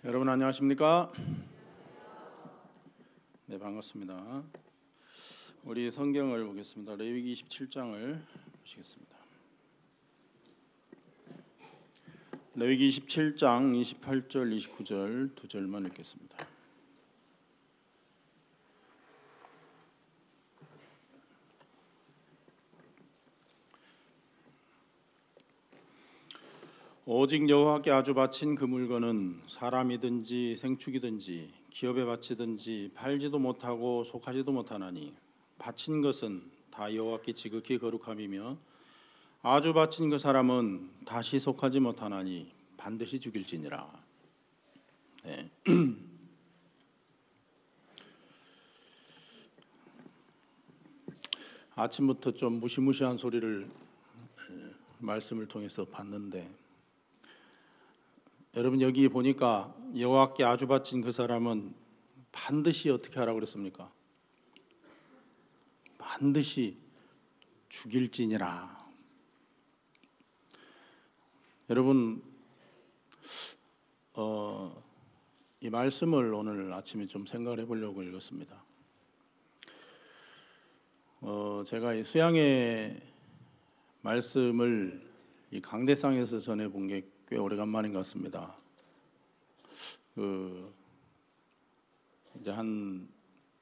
여러분 안녕하십니까? 네, 반갑습니다. 우리 성경을 보겠습니다. 레위기 27장을 보시겠습니다. 레위기 27장 28절 29절 두 절만 읽겠습니다. 오직 여호와께 아주 바친 그 물건은 사람이든지 생축이든지 기업에 바치든지 팔지도 못하고 속하지도 못하나니 바친 것은 다 여호와께 지극히 거룩함이며 아주 바친 그 사람은 다시 속하지 못하나니 반드시 죽일지니라. 네. 아침부터 좀 무시무시한 소리를 말씀을 통해서 봤는데, 여러분 여기 보니까 여호와께 아주 바친 그 사람은 반드시 어떻게 하라고 그랬습니까? 반드시 죽일지니라. 여러분 이 말씀을 오늘 아침에 좀 생각을 해보려고 읽었습니다. 제가 이 수양의 말씀을 이 강대상에서 전해본 게 꽤 오래간만인 것 같습니다. 이제 한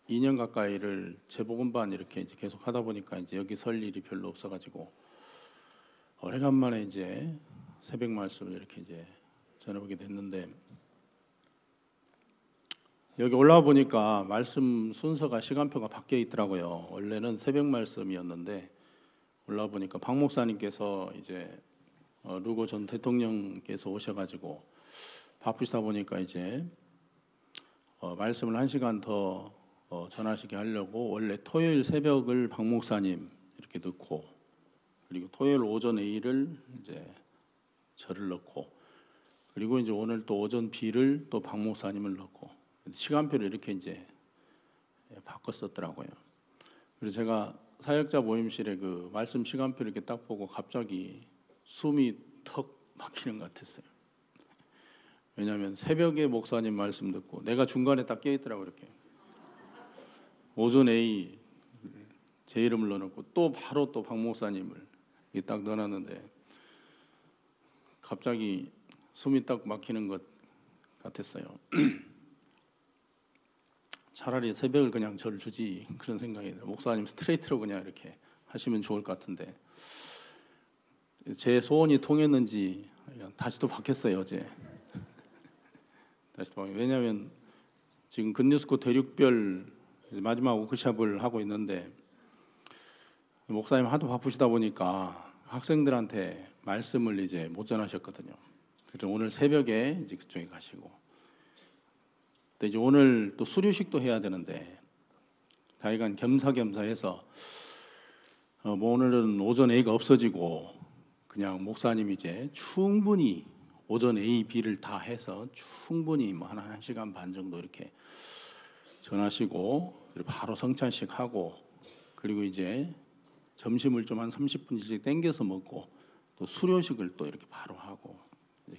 2년 가까이를 재복음반 이렇게 이제 계속 하다 보니까 이제 여기 설 일이 별로 없어가지고 오래간만에 이제 새벽 말씀을 이렇게 이제 전해보게 됐는데, 여기 올라와 보니까 말씀 순서가 시간표가 바뀌어 있더라고요. 원래는 새벽 말씀이었는데 올라와 보니까 박 목사님께서 이제 루고 전 대통령께서 오셔가지고 바쁘시다 보니까 이제 말씀을 1시간 더 전하시게 하려고 원래 토요일 새벽을 박 목사님 이렇게 넣고, 그리고 토요일 오전 A를 이제 저를 넣고, 그리고 이제 오늘 또 오전 B를 또 박 목사님을 넣고 시간표를 이렇게 이제 바꿨었더라고요. 그래서 제가 사역자 모임실에 그 말씀 시간표 이렇게 딱 보고 갑자기 숨이 턱 막히는 것 같았어요. 왜냐하면 새벽에 목사님 말씀 듣고 내가 중간에 딱 깨있더라고요. 이렇게 오전 A 제 이름을 넣어놓고 또 바로 또 박 목사님을 딱 넣어놨는데 갑자기 숨이 딱 막히는 것 같았어요. 차라리 새벽을 그냥 저를 주지, 그런 생각이 들어요. 목사님 스트레이트로 그냥 이렇게 하시면 좋을 것 같은데 제 소원이 통했는지 다시 또 바뀌었어요. 어제 다시 또 바뀌었어요. 왜냐하면 지금 굿뉴스코 대륙별 마지막 워크숍을 하고 있는데 목사님 하도 바쁘시다 보니까 학생들한테 말씀을 이제 못 전하셨거든요. 그래서 오늘 새벽에 이제 그쪽에 가시고, 근데 이제 오늘 또 수료식도 해야 되는데 다이간 겸사겸사해서 뭐 오늘은 오전 A가 없어지고 그냥 목사님이 이제 충분히 오전 A, B를 다 해서 충분히 뭐 한 1시간 반 정도 이렇게 전하시고, 그리고 바로 성찬식 하고, 그리고 이제 점심을 좀 한 30분씩 땡겨서 먹고 또 수료식을 또 이렇게 바로 하고,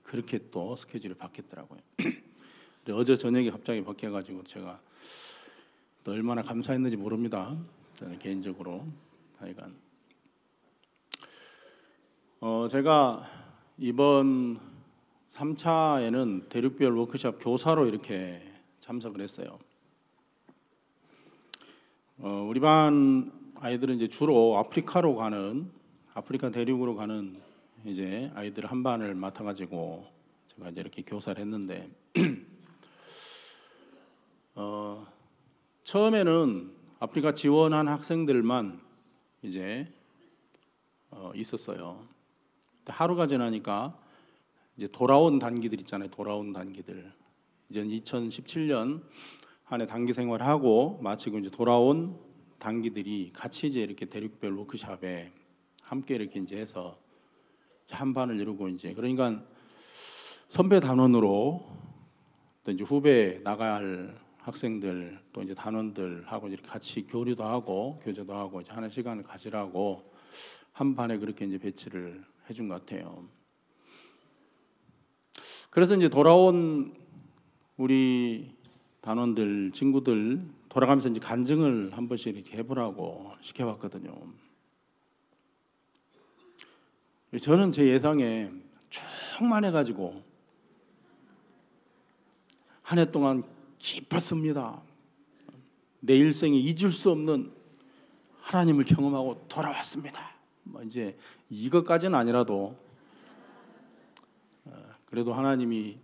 그렇게 또 스케줄이 바뀌었더라고요. 어제 저녁에 갑자기 바뀌어가지고 제가 또 얼마나 감사했는지 모릅니다. 저는 개인적으로. 하여간 제가 이번 3차에는 대륙별 워크숍 교사로 이렇게 참석을 했어요. 우리 반 아이들은 이제 주로 아프리카 대륙으로 가는 이제 아이들 한 반을 맡아가지고 제가 이제 이렇게 교사를 했는데 처음에는 아프리카 지원한 학생들만 이제 있었어요. 하루가 지나니까 이제 돌아온 단기들 있잖아요. 돌아온 단기들. 이제 2017년 한 해 단기 생활하고 마치고 이제 돌아온 단기들이 같이 이제 이렇게 대륙별 워크숍에 함께 이렇게 이제 해서 한 반을 이루고, 이제 그러니까 선배 단원으로 또 이제 후배 나가야 할 학생들 또 이제 단원들하고 이렇게 같이 교류도 하고 교제도 하고 이제 하는 시간을 가지라고 한 반에 그렇게 이제 배치를 해준 것 같아요. 그래서 이제 돌아온 우리 단원들, 친구들 돌아가면서 이제 간증을 한 번씩 이렇게 해보라고 시켜봤거든요. 저는 제 예상에 충만해가지고 한 해 동안 기뻤습니다. 내 일생에 잊을 수 없는 하나님을 경험하고 돌아왔습니다. 뭐 이제 이것까지는 아니라도 그래도 하나님이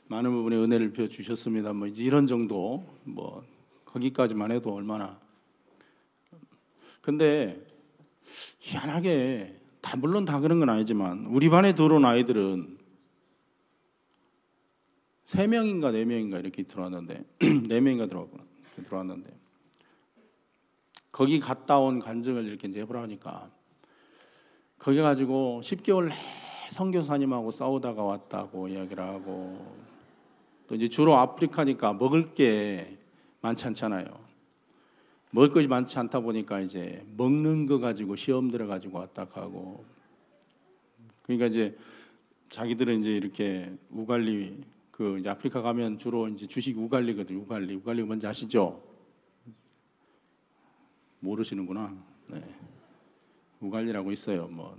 많은 부분에 은혜를 베어 주셨습니다. 뭐 이제 이런 정도, 뭐 거기까지만 해도 얼마나. 근데 희한하게 물론 다 그런 건 아니지만 우리 반에 들어온 아이들은 3명인가 4명인가 이렇게 들어왔는데 4명인가 들어왔는데 거기 갔다 온 간증을 이렇게 이제 해보라 하니까 거기 가지고 10개월 선교사님하고 싸우다가 왔다고 이야기를 하고, 또 이제 주로 아프리카니까 먹을 게 많지 않잖아요. 먹을 것이 많지 않다 보니까 이제 먹는 거 가지고 시험 들어 가지고 왔다 가고, 그러니까 이제 자기들은 이제 이렇게 우갈리, 그 이제 아프리카 가면 주로 이제 주식 우갈리거든요. 우갈리 뭔지 아시죠? 모르시는구나. 네. 우갈리라고 있어요. 뭐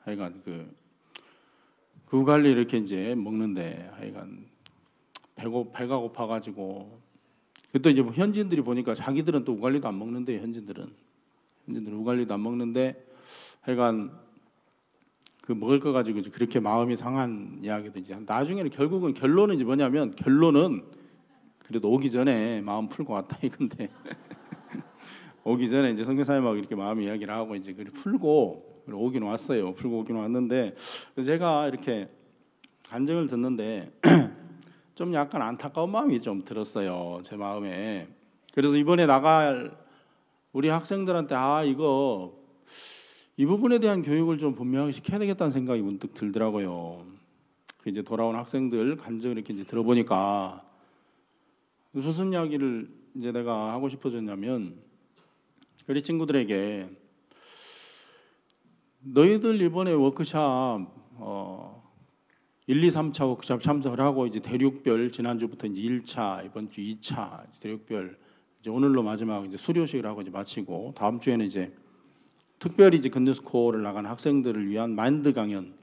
하여간 그 우갈리 이렇게 이제 먹는데 하여간 배가 고파가지고, 또 이제 뭐 현지인들이 보니까 자기들은 또 우갈리도 안 먹는데, 현지인들은 우갈리도 안 먹는데 하여간 그 먹을 거 가지고 이제 그렇게 마음이 상한 이야기도 이제 나중에는 결국은 결론은 이제 뭐냐면, 결론은 그래도 오기 전에 마음 풀고 왔다 이건데 오기 전에 이제 선교사님하고 이렇게 마음 이야기를 하고 이제 그걸 풀고 오긴 왔어요. 풀고 오긴 왔는데, 그래서 제가 이렇게 간증을 듣는데 좀 약간 안타까운 마음이 좀 들었어요, 제 마음에. 그래서 이번에 나갈 우리 학생들한테 이거 이 부분에 대한 교육을 좀 분명하게 시켜야 되겠다는 생각이 문득 들더라고요. 이제 돌아온 학생들 간증을 이렇게 이제 들어보니까 무슨 이야기를 이제 내가 하고 싶어졌냐면, 우리 친구들에게 너희들 이번에 워크샵 1, 2, 3차 워크샵 참석을 하고 이제 대륙별, 지난주부터 이제 1차, 이번 주 2차 대륙별, 이제 오늘로 마지막 이제 수료식을 하고 이제 마치고, 다음 주에는 이제 특별히 이제 근대스코어를 나간 학생들을 위한 마인드 강연,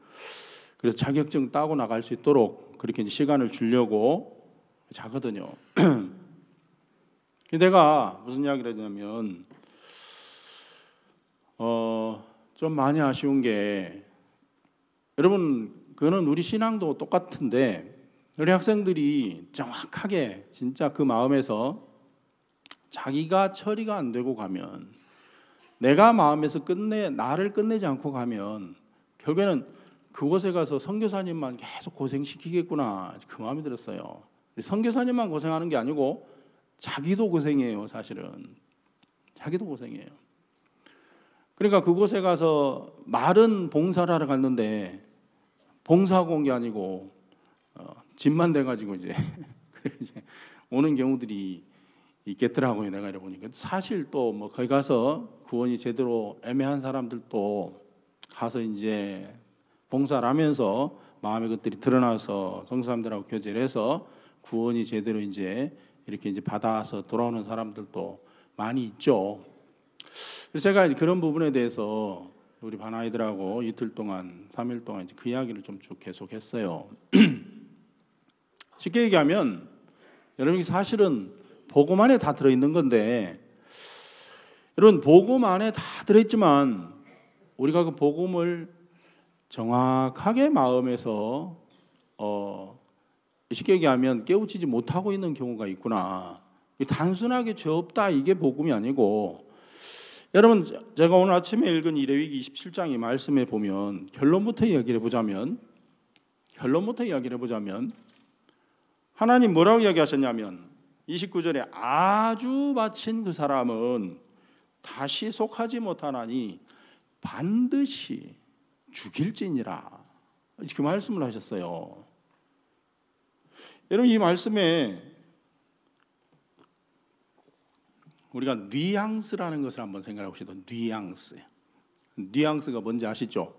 그래서 자격증 따고 나갈 수 있도록 그렇게 이제 시간을 주려고 자거든요. 내가 무슨 이야기를 하냐면, 좀 많이 아쉬운 게, 여러분 그거는 우리 신앙도 똑같은데, 우리 학생들이 정확하게 진짜 그 마음에서 자기가 처리가 안 되고 가면, 내가 마음에서 나를 끝내지 않고 가면 결국에는 그곳에 가서 선교사님만 계속 고생시키겠구나, 그 마음이 들었어요. 선교사님만 고생하는 게 아니고 자기도 고생해요. 사실은 자기도 고생해요. 그러니까 그곳에 가서 말은 봉사를 하러 갔는데 봉사하고 온 게 아니고 집만 돼가지고 이제 오는 경우들이 있겠더라고요. 내가 이러보니까 사실 또 뭐 거기 가서 구원이 제대로 애매한 사람들도 가서 이제 봉사를 하면서 마음의 것들이 드러나서 성도 사람들하고 교제를 해서 구원이 제대로 이제 이렇게 이제 받아서 돌아오는 사람들도 많이 있죠. 그래서 제가 이제 그런 부분에 대해서 우리 반 아이들하고 이틀 동안, 3일 동안 이제 그 이야기를 좀 쭉 계속했어요. 쉽게 얘기하면 여러분이 사실은 복음 안에 다 들어있는 건데, 여러분 복음 안에 다 들어있지만 우리가 그 복음을 정확하게 마음에서 쉽게 얘기하면 깨우치지 못하고 있는 경우가 있구나. 단순하게 죄 없다 이게 복음이 아니고, 여러분 제가 오늘 아침에 읽은 레위기 27장 이 말씀에 보면 결론부터 이야기를 해보자면 하나님 뭐라고 이야기하셨냐면, 29절에 아주 바친 그 사람은 다시 속하지 못하나니 반드시 죽일지니라, 그 말씀을 하셨어요. 여러분 이 말씀에 우리가 뉘앙스라는 것을 한번 생각해 봅시다. 뉘앙스가 뭔지 아시죠?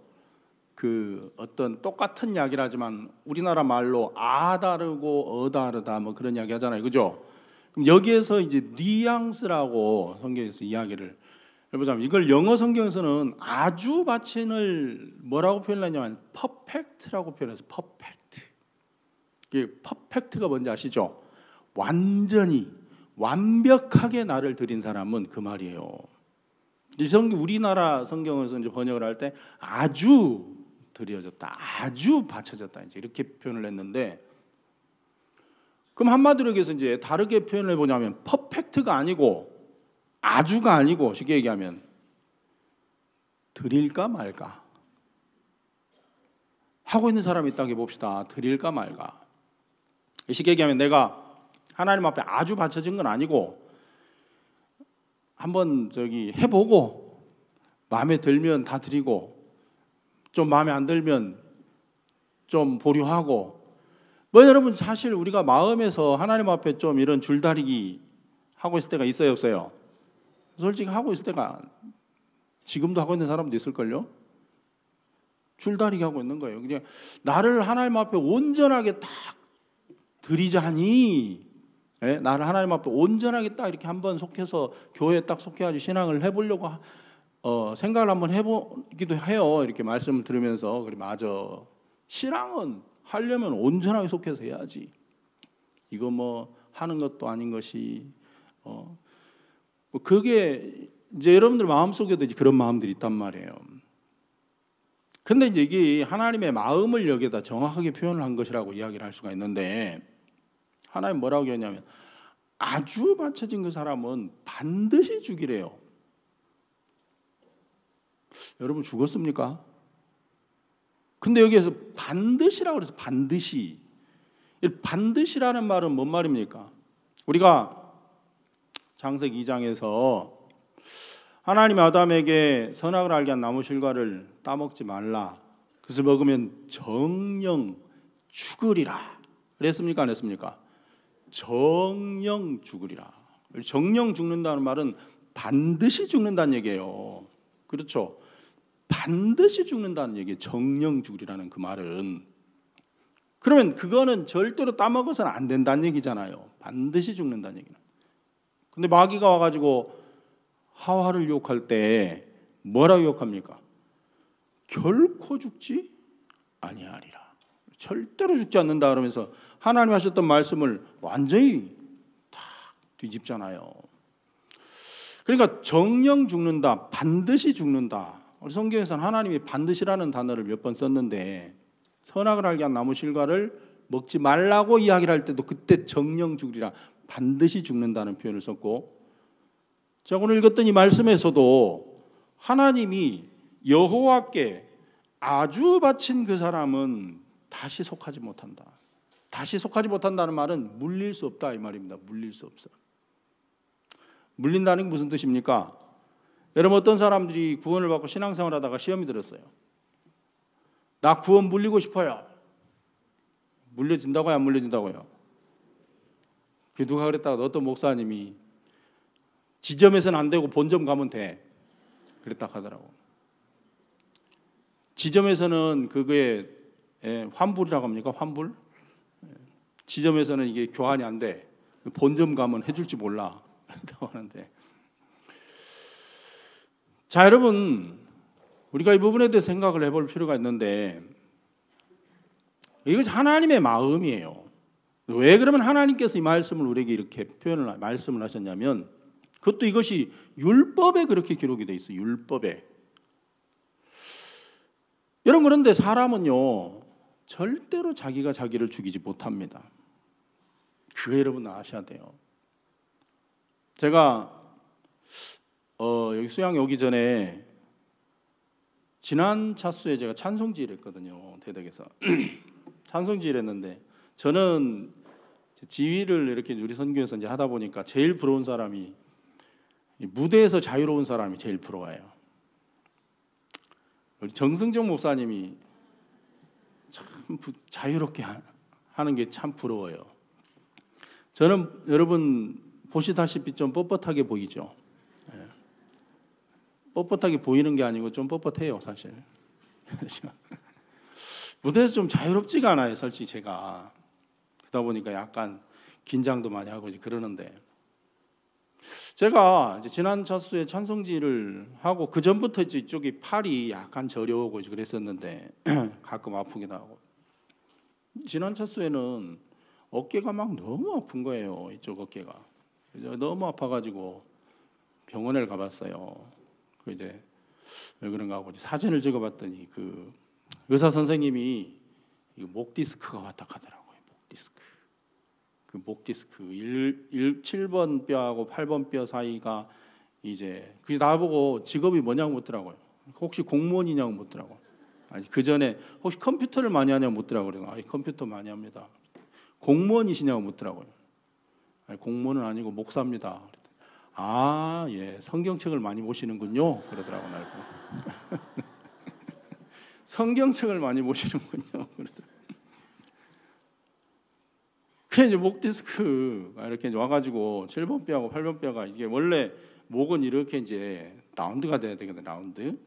그 어떤 똑같은 이야기라지만 우리나라 말로 아 다르고 어 다르다 뭐 그런 이야기 하잖아요, 그죠? 그럼 여기에서 이제 뉘앙스라고 성경에서 이야기를 해보자면 이걸 영어 성경에서는 아주 받침을 뭐라고 표현하냐면 퍼펙트라고 표현해서 퍼펙트. 이게 퍼펙트가 뭔지 아시죠? 완전히 완벽하게 나를 드린 사람은 그 말이에요. 이 성경 우리나라 성경에서 이제 번역을 할 때 아주 드려졌다, 아주 바쳐졌다 이제 이렇게 표현을 했는데, 그럼 한마디로 얘기해서 이제 다르게 표현을 해보냐면 퍼펙트가 아니고 아주가 아니고 쉽게 얘기하면 드릴까 말까 하고 있는 사람이 있다고 봅시다. 드릴까 말까. 쉽게 얘기하면 내가 하나님 앞에 아주 바쳐진 건 아니고 한번 해보고 마음에 들면 다 드리고 좀 마음에 안 들면 좀 보류하고 뭐 여러분 사실 우리가 마음에서 하나님 앞에 좀 이런 줄다리기 하고 있을 때가 있어요, 없어요? 솔직히 하고 있을 때가 지금도 하고 있는 사람도 있을걸요? 줄다리기 하고 있는 거예요. 그냥 나를 하나님 앞에 온전하게 딱 드리자니, 나를 하나님 앞에 온전하게 딱 이렇게 한번 속해서 교회에 딱 속해가지고 신앙을 해보려고 생각을 한번 해보기도 해요. 이렇게 말씀을 들으면서 그래 맞아. 신앙은 하려면 온전하게 속해서 해야지. 이거 뭐 하는 것도 아닌 것이 그게 이제 여러분들 마음속에도 이제 그런 마음들이 있단 말이에요. 근데 이제 이게 하나님의 마음을 여기에다 정확하게 표현을 한 것이라고 이야기를 할 수가 있는데, 하나님 뭐라고 했냐면 아주 받쳐진 그 사람은 반드시 죽이래요. 여러분 죽었습니까? 근데 여기에서 반드시라고 그래서 반드시. 반드시라는 말은 뭔 말입니까? 우리가 창세기 2장에서 하나님이 아담에게 선악을 알게 한 나무 실과를 따먹지 말라, 그것을 먹으면 정령 죽으리라 그랬습니까? 안 했습니까? 정령 죽으리라. 정령 죽는다는 말은 반드시 죽는다는 얘기예요. 그렇죠? 반드시 죽는다는 얘기예요. 정령 죽으리라는 그 말은. 그러면 그거는 절대로 따먹어서는 안 된다는 얘기잖아요. 반드시 죽는다는 얘기는. 근데 마귀가 와가지고 하와를 유혹할 때 뭐라고 유혹합니까? 결코 죽지 아니하리라. 절대로 죽지 않는다 그러면서 하나님 하셨던 말씀을 완전히 다 뒤집잖아요. 그러니까 정령 죽는다, 반드시 죽는다. 우리 성경에서는 하나님이 반드시라는 단어를 몇 번 썼는데, 선악을 알게 한 나무 실과를 먹지 말라고 이야기를 할 때도 그때 정령 죽으리라, 반드시 죽는다는 표현을 썼고, 자 오늘 읽었던 이 말씀에서도 하나님이 여호와께 아주 바친 그 사람은 다시 속하지 못한다. 다시 속하지 못한다는 말은 물릴 수 없다 이 말입니다. 물릴 수 없어. 물린다는 게 무슨 뜻입니까? 여러분 어떤 사람들이 구원을 받고 신앙생활 하다가 시험이 들었어요. 나 구원 물리고 싶어요. 물려진다고요? 안 물려진다고요? 그 누가 그랬다가 어떤 목사님이 지점에서는 안 되고 본점 가면 돼 그랬다 하더라고. 지점에서는 그거에 환불이라고 합니까? 환불? 지점에서는 이게 교환이 안 돼. 본점 가면 해줄지 몰라 그랬다고 하는데, 자 여러분 우리가 이 부분에 대해 생각을 해볼 필요가 있는데, 이것이 하나님의 마음이에요. 왜 그러면 하나님께서 이 말씀을 우리에게 이렇게 말씀을 하셨냐면, 그것도 이것이 율법에 그렇게 기록이 돼 있어요. 율법에. 여러분 그런데 사람은요 절대로 자기가 자기를 죽이지 못합니다. 그거 여러분 아셔야 돼요. 제가 여기 수양 오기 전에 지난 차수에 제가 찬송지를 했거든요. 대덕에서 찬송지를 했는데, 저는 지휘를 이렇게 우리 선교에서 이제 하다 보니까 제일 부러운 사람이 무대에서 자유로운 사람이 제일 부러워요. 우리 정승정 목사님이 참 자유롭게 하는 게 참 부러워요. 저는 여러분 보시다시피 좀 뻣뻣하게 보이죠. 뻣뻣하게 보이는 게 아니고 좀 뻣뻣해요 사실. 무대에서 좀 자유롭지가 않아요, 솔직히 제가. 그러다 보니까 약간 긴장도 많이 하고 이제 그러는데, 제가 이제 지난 차수에 찬송지를 하고 그 전부터 이쪽이 팔이 약간 저려오고 이제 그랬었는데 가끔 아프기도 하고, 지난 차수에는 어깨가 막 너무 아픈 거예요. 이쪽 어깨가 너무 아파가지고 병원에 가봤어요. 그 이제 왜 그런가 하고 사진을 찍어봤더니 그 의사 선생님이 목 디스크가 왔다 하더라고요. 목 디스크. 그 목 디스크 7번 뼈하고 8번 뼈 사이가 이제 그래서 나보고 직업이 뭐냐고 묻더라고요. 혹시 공무원이냐고 묻더라고요. 아니 그 전에 혹시 컴퓨터를 많이 하냐고 묻더라고요. 아니 컴퓨터 많이 합니다. 공무원이시냐고 묻더라고요. 아니 공무원은 아니고 목사입니다. 아, 예, 성경책을 많이 보시는군요. 그러더라고 날 보고. 성경책을 많이 보시는군요. 그러더라고. 그 이제 목 디스크가 이렇게 이제 와가지고 7번 뼈하고 8번 뼈가 이게 원래 목은 이렇게 이제 라운드가 돼야 되거든요. 라운드.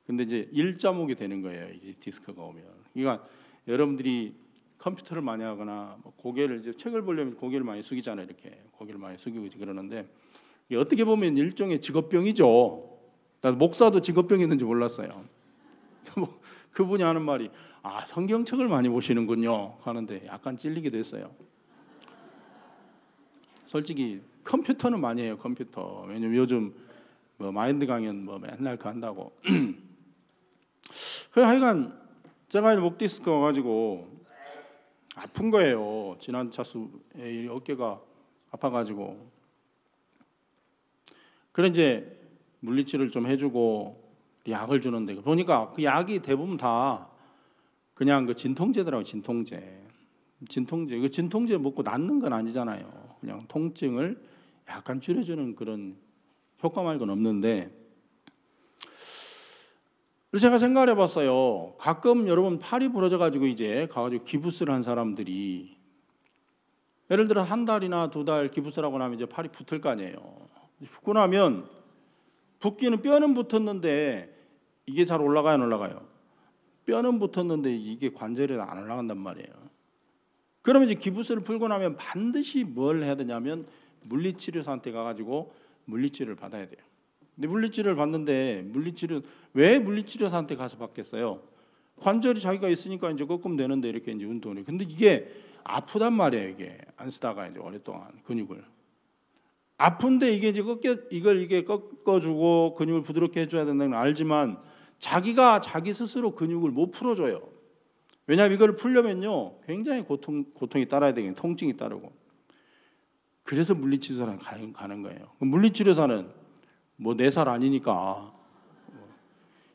근데 이제 일자목이 되는 거예요. 이게 디스크가 오면. 그러니까 여러분들이 컴퓨터를 많이 하거나 고개를 이제 책을 보려면 고개를 많이 숙이잖아요. 이렇게 고개를 많이 숙이고 이제 그러는데 어떻게 보면 일종의 직업병이죠. 나도 목사도 직업병이 있는지 몰랐어요. 그분이 하는 말이 아 성경책을 많이 보시는군요 하는데 약간 찔리기도 했어요. 솔직히 컴퓨터는 많이 해요. 컴퓨터. 왜냐면 요즘 뭐 마인드 강연 뭐 맨날 그 한다고. 그래 하여간 제가 목 디스크 와가지고 아픈 거예요. 지난 차수에 어깨가 아파가지고. 그래 이제 물리치료를 좀 해주고 약을 주는데 보니까 그 약이 대부분 다 그냥 그 진통제더라고. 진통제. 그 진통제 먹고 낫는 건 아니잖아요. 그냥 통증을 약간 줄여주는 그런 효과 말고는 없는데, 그래서 제가 생각을 해봤어요. 가끔 여러분 팔이 부러져가지고 이제 가가지고 기부스를 한 사람들이 예를 들어 한 달이나 두 달 기부스를 하고 나면 이제 팔이 붙을 거 아니에요. 붙고 나면 붓기는 뼈는 붙었는데 이게 잘 올라가요, 안 올라가요? 뼈는 붙었는데 이게 관절이 안 올라간단 말이에요. 그러면 이제 기부스를 풀고 나면 반드시 뭘 해야 되냐면 물리치료사한테 가가지고 물리치료를 받아야 돼요. 근데 물리치료를 받는데 왜 물리치료사한테 가서 받겠어요? 관절이 자기가 있으니까 이제 꺾으면 되는데 이렇게 이제 운동을. 근데 이게 아프단 말이에요. 이게 안 쓰다가 이제 오랫동안 근육을. 아픈데 이게 이제 이게 꺾어주고 근육을 부드럽게 해줘야 된다는 걸 알지만 자기 스스로 근육을 못 풀어줘요. 왜냐하면 이걸 풀려면요 굉장히 고통이 따라야 되겠네. 통증이 따르고. 그래서 물리치료사는 가는 거예요. 물리치료사는 뭐 4살 아니니까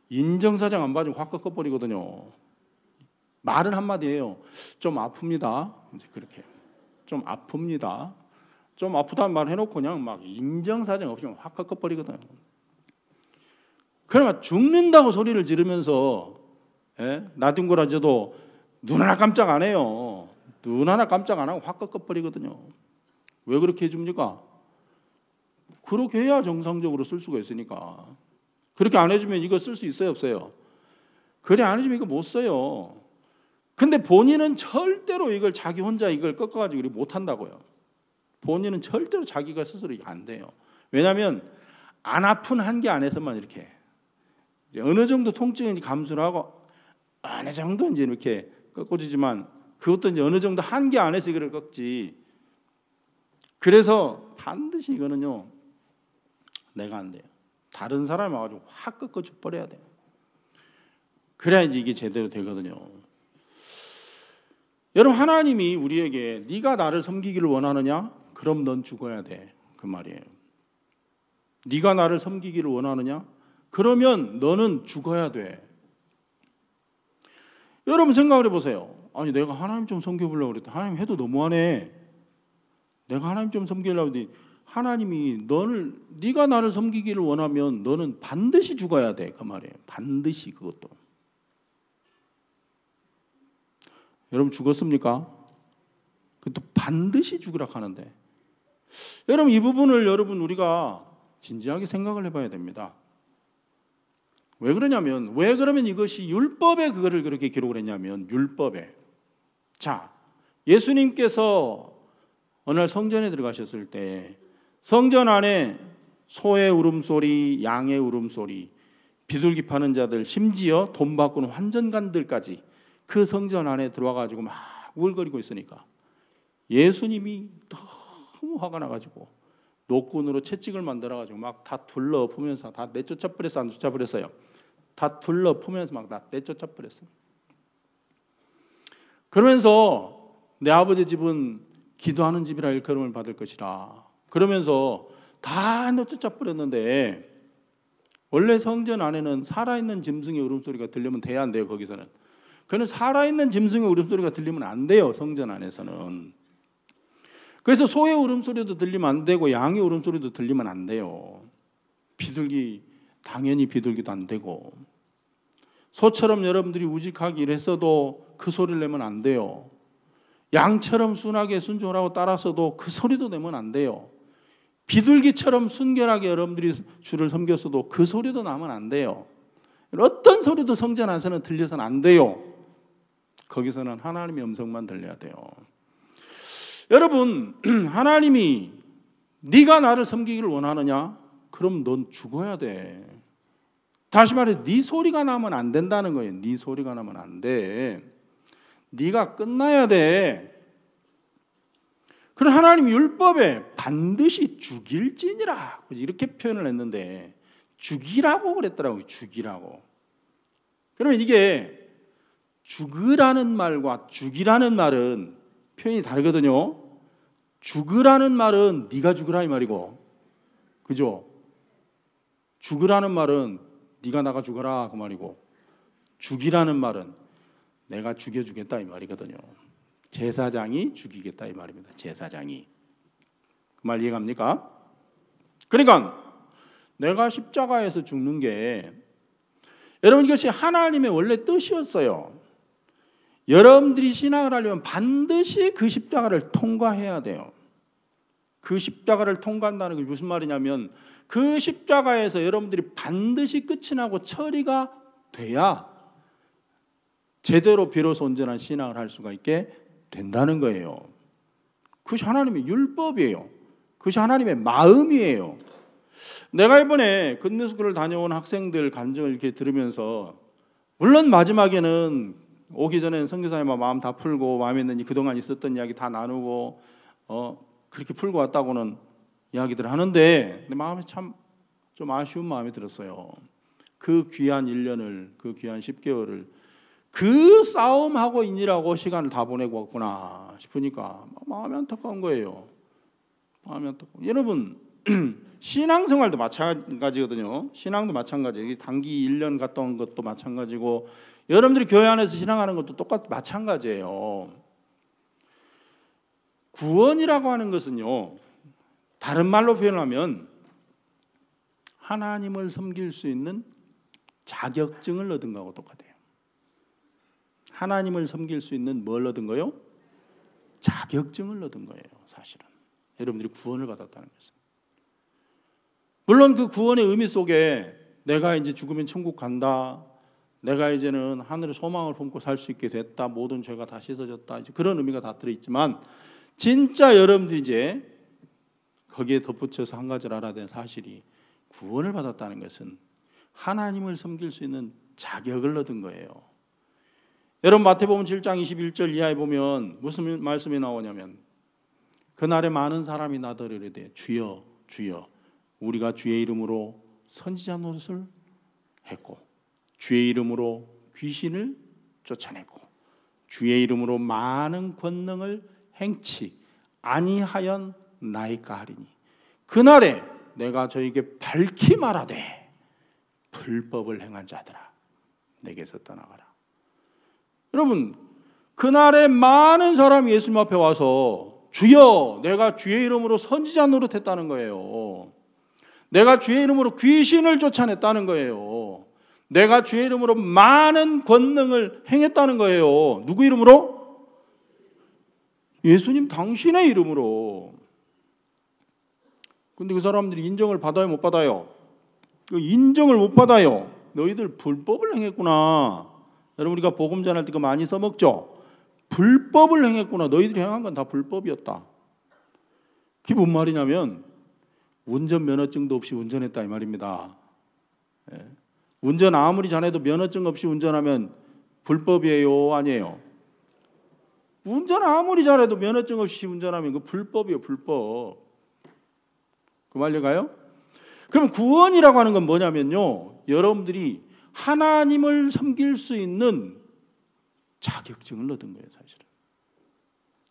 인정사정 안 봐주고 확 꺾어버리거든요. 말은 한마디 해요. 좀 아픕니다. 이제 그렇게 좀 아픕니다. 좀 아프다는 말 해놓고 그냥 막 인정사정 없이 확 꺾어버리거든요. 그러면 죽는다고 소리를 지르면서 나뒹굴어져도 눈 하나 깜짝 안 해요. 눈 하나 깜짝 안 하고 확 꺾어버리거든요. 왜 그렇게 해줍니까? 그렇게 해야 정상적으로 쓸 수가 있으니까. 그렇게 안 해주면 이거 쓸 수 있어요, 없어요? 그래 안 해주면 이거 못 써요. 근데 본인은 절대로 이걸 자기 혼자 이걸 꺾어가지고 못 한다고요. 본인은 절대로 자기가 스스로 안 돼요. 왜냐하면 안 아픈 한계 안에서만 이렇게 어느 정도 통증이 감소를 하고 어느 정도 이제 이렇게 꺾어주지만 그것도 이제 어느 정도 한계 안에서 이걸 꺾지. 그래서 반드시 이거는요 내가 안 돼요. 다른 사람이 와가지고 확 꺾어줘 버려야 돼요. 그래야 이제 이게 제대로 되거든요. 여러분 하나님이 우리에게 네가 나를 섬기기를 원하느냐? 그럼 넌 죽어야 돼. 그 말이에요. 네가 나를 섬기기를 원하느냐? 그러면 너는 죽어야 돼. 여러분 생각을 해보세요. 아니 내가 하나님 좀 섬겨보려고 그랬더니 하나님 해도 너무하네. 내가 하나님 좀 섬기려고 했더니 하나님이 네가 나를 섬기기를 원하면 너는 반드시 죽어야 돼. 그 말이에요. 반드시 그것도. 여러분 죽었습니까? 그것도 반드시 죽으라 하는데 여러분 이 부분을 우리가 진지하게 생각을 해봐야 됩니다. 왜 그러냐면, 왜 그러면 이것이 율법에 그거를 그렇게 기록을 했냐면, 율법에. 자, 예수님께서 어느 날 성전에 들어가셨을 때 성전 안에 소의 울음소리, 양의 울음소리, 비둘기 파는 자들, 심지어 돈 바꾸는 환전관들까지 그 성전 안에 들어와가지고 막 울거리고 있으니까 예수님이 너무 화가 나가지고 노끈으로 채찍을 만들어가지고 막 다 둘러엎으면서 다 내쫓아 버렸어, 안 쫓아버렸어요? 다 둘러엎으면서 막 다 내쫓아 버렸어요. 그러면서 내 아버지 집은 기도하는 집이라 일컬음을 받을 것이라 그러면서 다 내쫓아 버렸는데, 원래 성전 안에는 살아있는 짐승의 울음소리가 들리면 돼야 안 돼요. 거기서는 그는 살아있는 짐승의 울음소리가 들리면 안 돼요. 성전 안에서는. 그래서 소의 울음소리도 들리면 안 되고 양의 울음소리도 들리면 안 돼요. 비둘기, 당연히 비둘기도 안 되고, 소처럼 여러분들이 우직하게 일했어도 그 소리를 내면 안 돼요. 양처럼 순하게 순종하고 따라서도 그 소리도 내면 안 돼요. 비둘기처럼 순결하게 여러분들이 주를 섬겼어도 그 소리도 나면 안 돼요. 어떤 소리도 성전 안에서는 들려서는 안 돼요. 거기서는 하나님의 음성만 들려야 돼요. 여러분, 하나님이 네가 나를 섬기기를 원하느냐? 그럼 넌 죽어야 돼. 다시 말해, 네 소리가 나면 안 된다는 거예요. 네 소리가 나면 안 돼. 네가 끝나야 돼. 그럼 하나님 율법에 반드시 죽일지니라 이렇게 표현을 했는데 죽이라고 그랬더라고요. 죽이라고. 그러면 이게 죽으라는 말과 죽이라는 말은 표현이 다르거든요. 죽으라는 말은 네가 죽으라 이 말이고, 그죠? 죽으라는 말은 네가 나가 죽어라 그 말이고, 죽이라는 말은 내가 죽여주겠다 이 말이거든요. 제사장이 죽이겠다 이 말입니다. 제사장이. 그 말 이해갑니까? 그러니까 내가 십자가에서 죽는 게, 여러분 이것이 하나님의 원래 뜻이었어요. 여러분들이 신앙을 하려면 반드시 그 십자가를 통과해야 돼요. 그 십자가를 통과한다는 게 무슨 말이냐면, 그 십자가에서 여러분들이 반드시 끝이 나고 처리가 돼야 제대로 비로소 온전한 신앙을 할 수가 있게 된다는 거예요. 그것이 하나님의 율법이에요. 그것이 하나님의 마음이에요. 내가 이번에 굿뉴스쿨을 다녀온 학생들 간증을 이렇게 들으면서, 물론 마지막에는 오기 전에는 선교사님 마음 다 풀고 마음에 있는 그동안 있었던 이야기 다 나누고 그렇게 풀고 왔다고는 이야기들을 하는데, 내 마음에 참 좀 아쉬운 마음이 들었어요. 그 귀한 1년을, 그 귀한 10개월을 그 싸움하고 있느라고 시간을 다 보내고 왔구나 싶으니까 마음이 안타까운 거예요. 마음이 안타까워. 여러분, 신앙생활도 마찬가지거든요. 신앙도 마찬가지예요. 단기 1년 갔다 온 것도 마찬가지고, 여러분들이 교회 안에서 신앙하는 것도 똑같이 마찬가지예요. 구원이라고 하는 것은요, 다른 말로 표현하면 하나님을 섬길 수 있는 자격증을 얻은 거하고 똑같아요. 하나님을 섬길 수 있는 뭘 얻은 거요? 자격증을 얻은 거예요. 사실은 여러분들이 구원을 받았다는 것은. 물론 그 구원의 의미 속에 내가 이제 죽으면 천국 간다, 내가 이제는 하늘의 소망을 품고 살 수 있게 됐다, 모든 죄가 다 씻어졌다, 이제 그런 의미가 다 들어있지만, 진짜 여러분들이 이제 거기에 덧붙여서 한 가지를 알아야 되는 사실이, 구원을 받았다는 것은 하나님을 섬길 수 있는 자격을 얻은 거예요. 여러분 마태복음 7장 21절 이하에 보면 무슨 말씀이 나오냐면, 그날에 많은 사람이 나더러되 주여 주여 우리가 주의 이름으로 선지자 노릇을 했고 주의 이름으로 귀신을 쫓아내고 주의 이름으로 많은 권능을 행치 아니하였나이까 하리니 그날에 내가 저에게 밝히 말하되 불법을 행한 자들아 내게서 떠나가라. 여러분, 그날에 많은 사람이 예수님 앞에 와서 주여, 내가 주의 이름으로 선지자 노릇했다는 거예요. 내가 주의 이름으로 귀신을 쫓아냈다는 거예요. 내가 주의 이름으로 많은 권능을 행했다는 거예요. 누구 이름으로? 예수님 당신의 이름으로. 근데 그 사람들이 인정을 받아요, 못 받아요? 그 인정을 못 받아요. 너희들 불법을 행했구나. 여러분 우리가 복음 전할 때 그거 많이 써먹죠. 불법을 행했구나. 너희들이 행한 건 다 불법이었다. 그게 뭔 말이냐면 운전 면허증도 없이 운전했다 이 말입니다. 예. 운전 아무리 잘해도 면허증 없이 운전하면 불법이에요, 아니에요? 운전 아무리 잘해도 면허증 없이 운전하면 그 불법이에요, 불법. 그 말려가요? 그럼 구원이라고 하는 건 뭐냐면요, 여러분들이 하나님을 섬길 수 있는 자격증을 얻은 거예요, 사실은.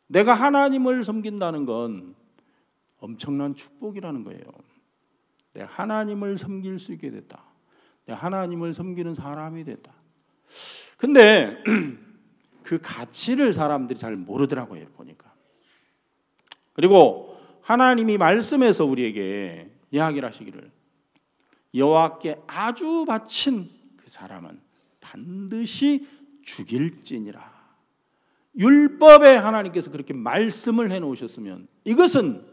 내가 하나님을 섬긴다는 건 엄청난 축복이라는 거예요. 내가 하나님을 섬길 수 있게 됐다. 내가 하나님을 섬기는 사람이 됐다. 근데 그 가치를 사람들이 잘 모르더라고요, 보니까. 그리고 하나님이 말씀에서 우리에게 이야기를 하시기를 여호와께 아주 바친 그 사람은 반드시 죽일지니라. 율법에 하나님께서 그렇게 말씀을 해놓으셨으면 이것은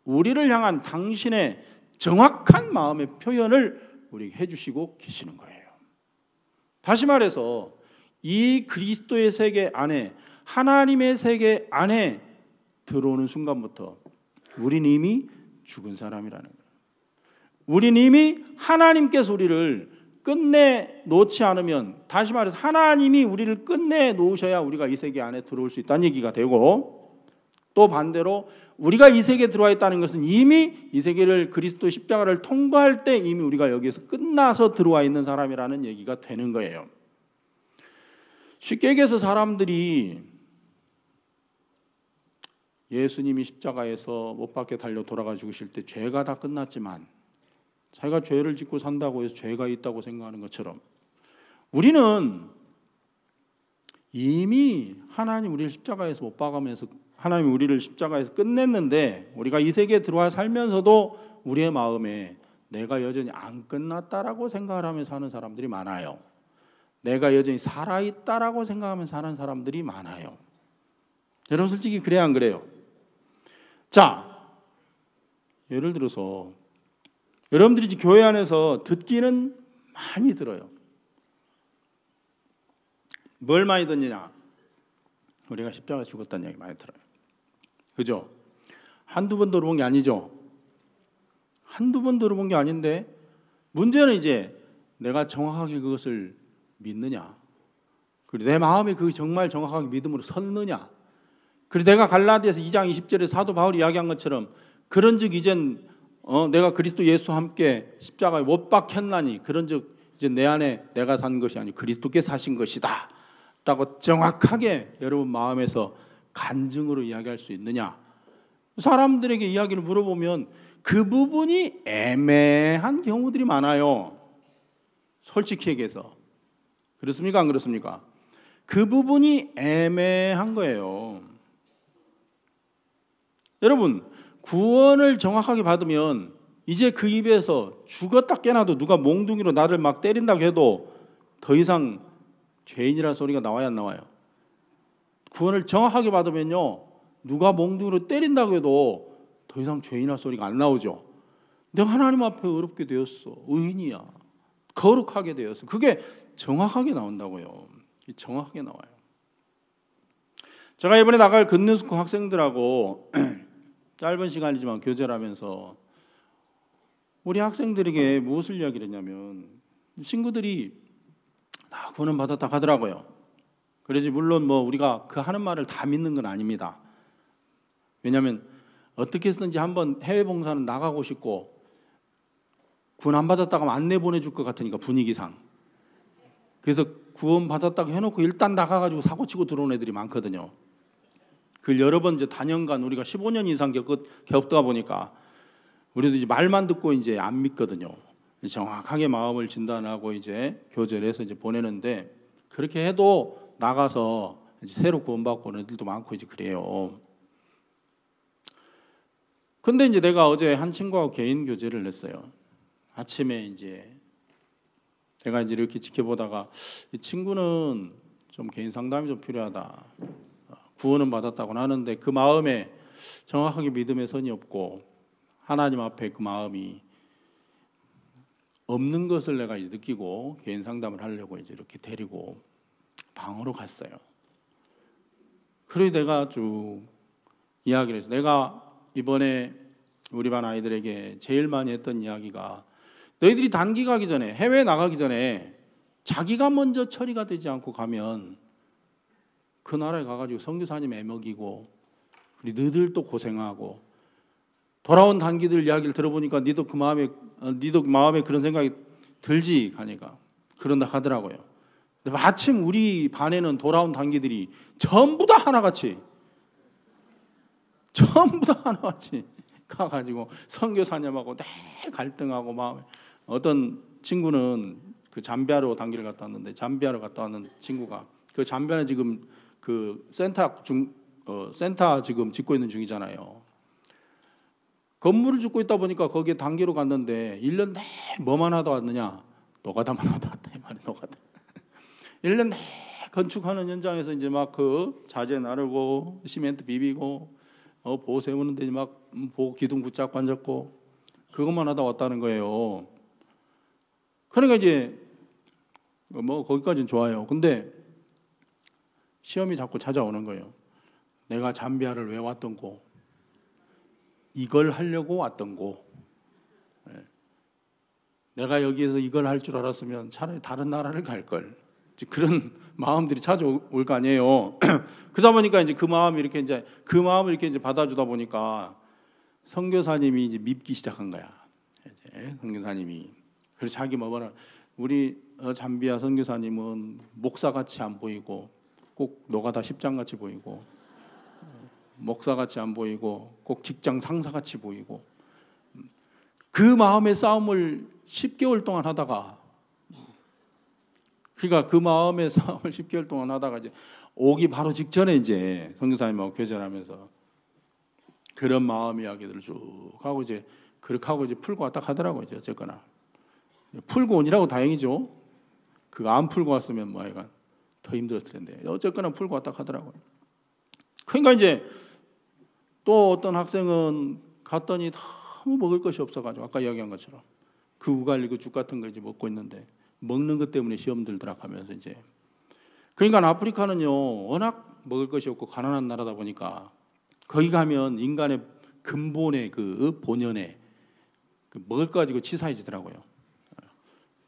우리를 향한 당신의 정확한 마음의 표현을 우리에게 해주시고 계시는 거예요. 다시 말해서 이 그리스도의 세계 안에, 하나님의 세계 안에 들어오는 순간부터 우린 이미 죽은 사람이라는 거예요. 우린 이미 하나님께서 우리를 끝내 놓지 않으면, 다시 말해서 하나님이 우리를 끝내 놓으셔야 우리가 이 세계 안에 들어올 수 있다는 얘기가 되고, 또 반대로 우리가 이 세계에 들어와 있다는 것은 이미 이 세계를 그리스도 십자가를 통과할 때 이미 우리가 여기에서 끝나서 들어와 있는 사람이라는 얘기가 되는 거예요. 쉽게 얘기해서 사람들이 예수님이 십자가에서 못 박혀 달려 돌아가 죽으실 때 죄가 다 끝났지만 자기가 죄를 짓고 산다고 해서 죄가 있다고 생각하는 것처럼 우리는 이미 하나님 우리를 십자가에서 못 박으면서 하나님 우리를 십자가에서 끝냈는데 우리가 이 세계에 들어와 살면서도 우리의 마음에 내가 여전히 안 끝났다라고 생각을 하면서 사는 사람들이 많아요. 내가 여전히 살아있다라고 생각하면서 사는 사람들이 많아요. 여러분 솔직히 그래야 안 그래요? 자, 예를 들어서 여러분들이 이제 교회 안에서 듣기는 많이 들어요. 뭘 많이 듣느냐? 우리가 십자가에 죽었다는 얘기 많이 들어요. 그죠? 한두 번 들어본 게 아니죠. 한두 번 들어본 게 아닌데 문제는 이제 내가 정확하게 그것을 믿느냐, 그리고 내 마음에 그 정말 정확하게 믿음으로 섰느냐. 그리고 내가 갈라디아서 2장 20절에 사도 바울이 이야기한 것처럼 그런즉 이젠 내가 그리스도 예수와 함께 십자가에 못 박혔나니 그런즉 이제 내 안에 내가 산 것이 아니고 그리스도께 사신 것이다 라고 정확하게 여러분 마음에서 간증으로 이야기할 수 있느냐. 사람들에게 이야기를 물어보면 그 부분이 애매한 경우들이 많아요. 솔직히 얘기해서. 그렇습니까? 안 그렇습니까? 그 부분이 애매한 거예요. 여러분 구원을 정확하게 받으면 이제 그 입에서 죽었다 깨나도 누가 몽둥이로 나를 막 때린다고 해도 더 이상 죄인이라는 소리가 나와야 안 나와요? 구원을 정확하게 받으면요, 누가 몽둥이로 때린다고 해도 더 이상 죄인이라는 소리가 안 나오죠. 내가 하나님 앞에 의롭게 되었어, 의인이야, 거룩하게 되었어. 그게 정확하게 나온다고요. 정확하게 나와요. 제가 이번에 나갈 근는스쿨 학생들하고 짧은 시간이지만 교제를 하면서 우리 학생들에게 무엇을 이야기를 했냐면, 친구들이 다 구원 받았다 하더라고요. 그러지 물론 뭐 우리가 그 하는 말을 다 믿는 건 아닙니다. 왜냐하면 어떻게 해서든지 한번 해외 봉사는 나가고 싶고 구원 안 받았다고 하면 안 내보내줄 것 같으니까, 분위기상. 그래서 구원 받았다고 해놓고 일단 나가가지고 사고치고 들어온 애들이 많거든요. 그 여러 번 이제 단연간 우리가 15년 이상 겪다 보니까 우리도 이제 말만 듣고 이제 안 믿거든요. 정확하게 마음을 진단하고 이제 교제를 해서 이제 보내는데, 그렇게 해도 나가서 이제 새로 구원받고 오는 애들도 많고 이제 그래요. 근데 이제 내가 어제 한 친구하고 개인 교제를 했어요. 아침에 이제 내가 이제 이렇게 지켜보다가 이 친구는 좀 개인 상담이 좀 필요하다, 구원은 받았다고는 하는데 그 마음에 정확하게 믿음의 선이 없고 하나님 앞에 그 마음이 없는 것을 내가 이제 느끼고 개인 상담을 하려고 이제 이렇게 데리고 방으로 갔어요. 그래서 내가 쭉 이야기를 해서 내가 이번에 우리 반 아이들에게 제일 많이 했던 이야기가 너희들이 단기 가기 전에 해외 나가기 전에 자기가 먼저 처리가 되지 않고 가면 그 나라에 가가지고 선교사님 애먹이고 너희들 또 고생하고 돌아온 단기들 이야기를 들어보니까 니도 마음에 그런 생각이 들지 하니까 그런다 하더라고요. 근데 마침 우리 반에는 돌아온 단기들이 전부 다 하나같이 가가지고 선교사님하고 늘 갈등하고 마음에 어떤 친구는 그 잠비아로 단기를 갔다 왔는데 잠비아로 갔다 왔는 친구가 그 잠비아는 지금 그 센터 지금 짓고 있는 중이잖아요. 건물을 짓고 있다 보니까 거기에 단기로 갔는데 1년 내 뭐만 하다 왔느냐? 노가다만 하다 왔다 이 말이 노가다. 1년 내 건축하는 현장에서 이제 막 그 자재 나르고 시멘트 비비고 보호 세우는데 막 보호 기둥 붙잡고 앉았고 그것만 하다 왔다는 거예요. 그러니까 이제 뭐 거기까지는 좋아요. 근데 시험이 자꾸 찾아오는 거예요. 내가 잠비아를 왜 왔던 고 이걸 하려고 왔던 고 내가 여기에서 이걸 할 줄 알았으면 차라리 다른 나라를 갈 걸. 그런 마음들이 찾아올 거 아니에요. 그러다 보니까 이제 그 마음을 이렇게 이제 받아주다 보니까 선교사님이 이제 밉기 시작한 거야. 이제 선교사님이 그래서 자기 뭐라 우리 잠비아 선교사님은 목사같이 안 보이고 꼭 노가다 10장같이 보이고 목사같이 안 보이고 꼭 직장 상사같이 보이고 그 마음의 싸움을 10개월 동안 하다가 그러니까 그 마음의 싸움을 10개월 동안 하다가 이제 오기 바로 직전에 이제 선교사님하고 교제를 하면서 그런 마음 이야기들을 쭉 하고 이제 그렇게 하고 이제 풀고 왔다 하더라고요. 이제 어쨌거나 풀고 오니라고 다행이죠. 그거 안 풀고 왔으면 뭐 하여간 더 힘들었을 텐데 어쨌거나 풀고 왔다 하더라고요. 그러니까 이제 또 어떤 학생은 갔더니 너무 먹을 것이 없어가지고 아까 이야기한 것처럼 그 우갈리 그 죽 같은 거 이제 먹고 있는데 먹는 것 때문에 시험 들더라 하면서 이제 그러니까 아프리카는요 워낙 먹을 것이 없고 가난한 나라다 보니까 거기 가면 인간의 근본의 그 본연의 그 먹을 거 가지고 치사해지더라고요.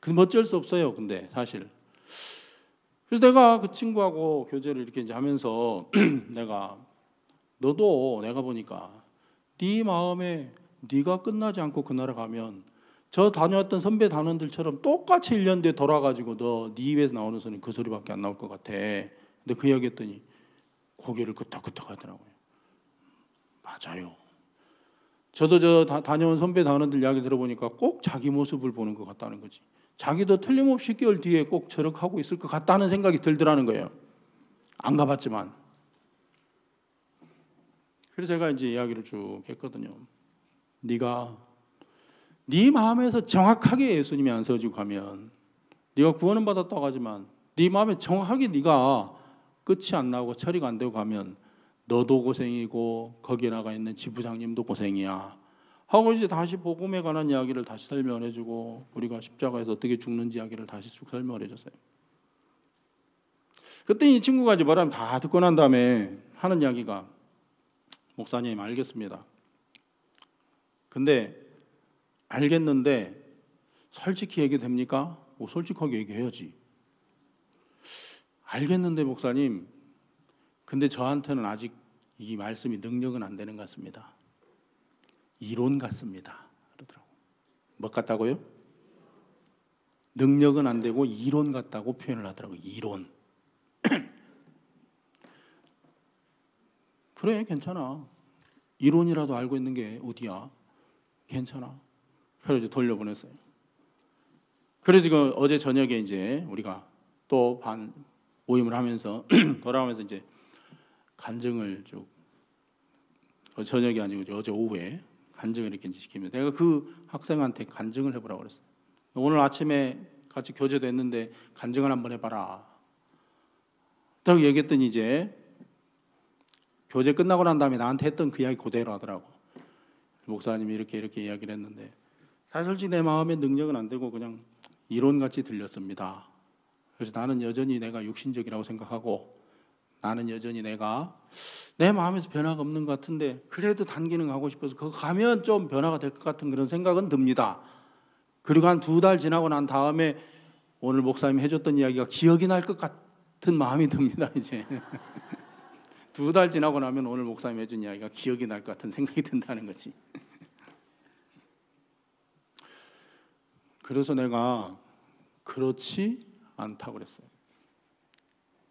그럼 어쩔 수 없어요. 근데 사실 그래서 내가 그 친구하고 교제를 이렇게 이제 하면서 내가 너도 내가 보니까 네 마음에 네가 끝나지 않고 그 나라 가면 저 다녀왔던 선배 단원들처럼 똑같이 1년 뒤에 돌아가지고 너 네 입에서 나오는 소리는 그 소리밖에 안 나올 것 같아. 근데 그 이야기 했더니 고개를 끄덕끄덕 하더라고요. 맞아요. 저도 다녀온 선배 단원들 이야기 들어보니까 꼭 자기 모습을 보는 것 같다는 거지. 자기도 틀림없이 10개월 뒤에 꼭 저렇게 하고 있을 것 같다는 생각이 들더라는 거예요. 안 가봤지만. 그래서 제가 이제 이야기를 쭉 했거든요. 네가 네 마음에서 정확하게 예수님이 안 세워지고 가면 네가 구원은 받았다고 하지만 네 마음에 정확하게 네가 끝이 안 나고 처리가 안 되고 가면 너도 고생이고 거기에 나가 있는 지부장님도 고생이야 하고 이제 다시 복음에 관한 이야기를 다시 설명해 주고 우리가 십자가에서 어떻게 죽는지 이야기를 다시 쭉 설명해 줬어요. 그때 이 친구가 이제 뭐라면 다 듣고 난 다음에 하는 이야기가 목사님 알겠습니다. 근데 알겠는데 솔직히 얘기 됩니까? 솔직하게 얘기해야지. 알겠는데 목사님 근데 저한테는 아직 이 말씀이 능력은 안 되는 것 같습니다. 이론 같습니다. 그러더라고요. 뭐 같다고요? 능력은 안 되고 이론 같다고 표현을 하더라고요. 이론. 그래 괜찮아. 이론이라도 알고 있는 게 어디야. 괜찮아. 그래서 돌려보냈어요. 그래서 지금 어제 저녁에 이제 우리가 또 반 모임을 하면서 돌아오면서 이제 간증을 쭉 저녁이 아니고 어제 오후에 간증을 이렇게 시키면서 내가 그 학생한테 간증을 해보라고 그랬어요. 오늘 아침에 같이 교제도 했는데 간증을 한번 해봐라. 딱 얘기했더니 이제 교제 끝나고 난 다음에 나한테 했던 그 이야기 그대로 하더라고. 목사님이 이렇게 이야기를 했는데 사실 내 마음의 능력은 안 되고 그냥 이론같이 들렸습니다. 그래서 나는 여전히 내가 육신적이라고 생각하고 나는 여전히 내가 내 마음에서 변화가 없는 것 같은데 그래도 단기는 가고 싶어서 그거 가면 좀 변화가 될 것 같은 그런 생각은 듭니다. 그리고 한 2달 지나고 난 다음에 오늘 목사님이 해줬던 이야기가 기억이 날 것 같은 마음이 듭니다. 이제 2달 지나고 나면 오늘 목사님이 해준 이야기가 기억이 날 것 같은 생각이 든다는 거지. 그래서 내가 그렇지 않다고 그랬어요.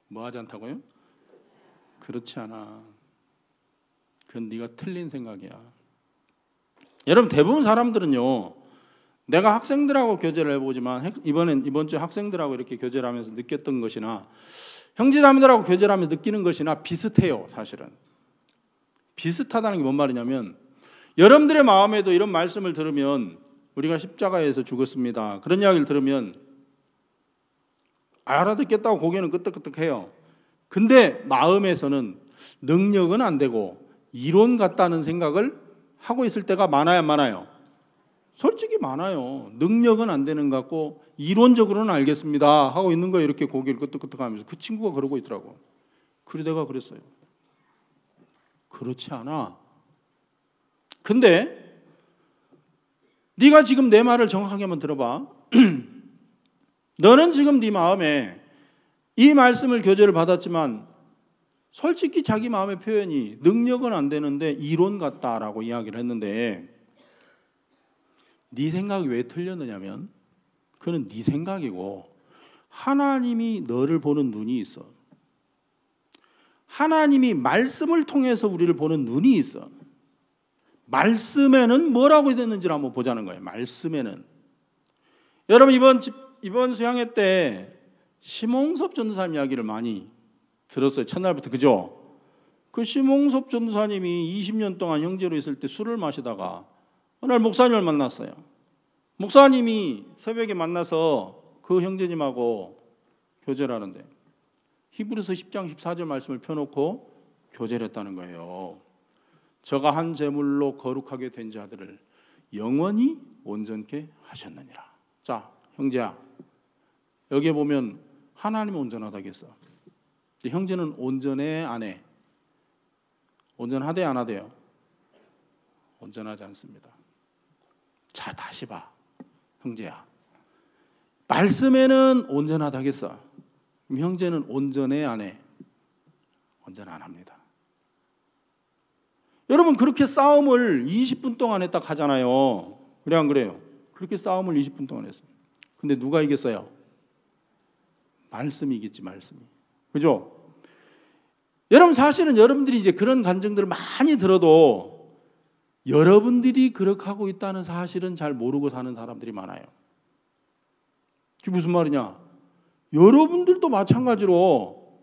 뭐 하지 않다고요? 그렇지 않아. 그건 네가 틀린 생각이야. 여러분 대부분 사람들은요, 내가 학생들하고 교제를 해보지만 이번 주 학생들하고 이렇게 교제를 하면서 느꼈던 것이나 형제자매들하고 교제를 하면서 느끼는 것이나 비슷해요. 사실은 비슷하다는 게 뭔 말이냐면 여러분들의 마음에도 이런 말씀을 들으면 우리가 십자가에서 죽었습니다, 그런 이야기를 들으면 알아듣겠다고 고개는 끄덕끄덕해요. 근데 마음에서는 능력은 안 되고 이론 같다는 생각을 하고 있을 때가 많아요, 안 많아요? 솔직히 많아요. 능력은 안 되는 것 같고 이론적으로는 알겠습니다 하고 있는 거예요. 이렇게 고개를 끄덕끄덕하면서. 그 친구가 그러고 있더라고. 그래서 내가 그랬어요. 그렇지 않아. 근데 네가 지금 내 말을 정확하게 한번 들어봐. 너는 지금 네 마음에 이 말씀을 교제를 받았지만 솔직히 자기 마음의 표현이 능력은 안 되는데 이론 같다라고 이야기를 했는데 네 생각이 왜 틀렸느냐면 그건 네 생각이고 하나님이 너를 보는 눈이 있어. 하나님이 말씀을 통해서 우리를 보는 눈이 있어. 말씀에는 뭐라고 되는지를 한번 보자는 거예요. 말씀에는. 여러분 이번 수양회 때 심홍섭 전도사님 이야기를 많이 들었어요. 첫날부터. 그죠? 그 심홍섭 전도사님이 20년 동안 형제로 있을 때 술을 마시다가 어느 날 목사님을 만났어요. 목사님이 새벽에 만나서 그 형제님하고 교제를 하는데 히브리서 10장 14절 말씀을 펴놓고 교제를 했다는 거예요. 저가 한 제물로 거룩하게 된 자들을 영원히 온전케 하셨느니라. 자, 형제야, 여기에 보면 하나님은 온전하다겠어. 형제는 온전해 안 해? 온전하대 안 하대요? 온전하지 않습니다. 자, 다시 봐. 형제야, 말씀에는 온전하다겠어. 그럼 형제는 온전해 안 해? 온전 안 합니다. 여러분 그렇게 싸움을 20분 동안 했다 하잖아요. 그래 안 그래요? 그렇게 싸움을 20분 동안 했어요. 근데 누가 이겼어요? 말씀이 이겼지, 말씀이. 그죠? 여러분 사실은 여러분들이 이제 그런 간증들을 많이 들어도 여러분들이 그렇게 하고 있다는 사실은 잘 모르고 사는 사람들이 많아요. 그게 무슨 말이냐? 여러분들도 마찬가지로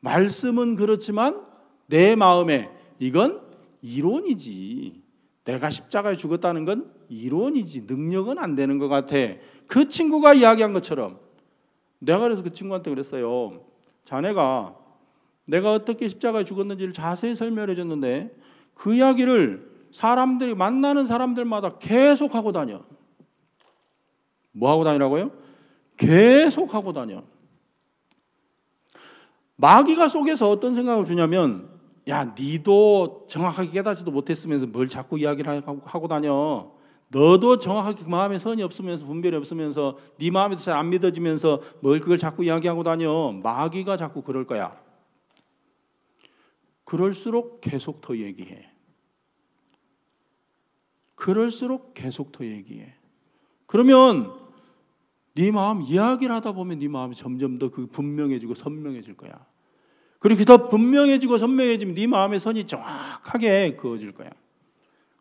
말씀은 그렇지만 내 마음에 이건 이론이지. 내가 십자가에 죽었다는 건 이론이지. 능력은 안 되는 것 같아. 그 친구가 이야기한 것처럼 내가 그래서 그 친구한테 그랬어요. 자네가 내가 어떻게 십자가에 죽었는지를 자세히 설명해 줬는데 그 이야기를 사람들이 만나는 사람들마다 계속 하고 다녀. 뭐 하고 다니라고요? 계속 하고 다녀. 마귀가 속에서 어떤 생각을 주냐면 야, 니도 정확하게 깨닫지도 못했으면서 뭘 자꾸 이야기를 하고 다녀. 너도 정확하게 그 마음에 선이 없으면서 분별이 없으면서 네 마음에서 잘 안 믿어지면서 뭘 그걸 자꾸 이야기하고 다녀. 마귀가 자꾸 그럴 거야. 그럴수록 계속 더 얘기해. 그럴수록 계속 더 얘기해. 그러면 네 마음 이야기를 하다 보면 네 마음이 점점 더 그 분명해지고 선명해질 거야. 그리고 더 분명해지고 선명해지면 네 마음의 선이 정확하게 그어질 거야.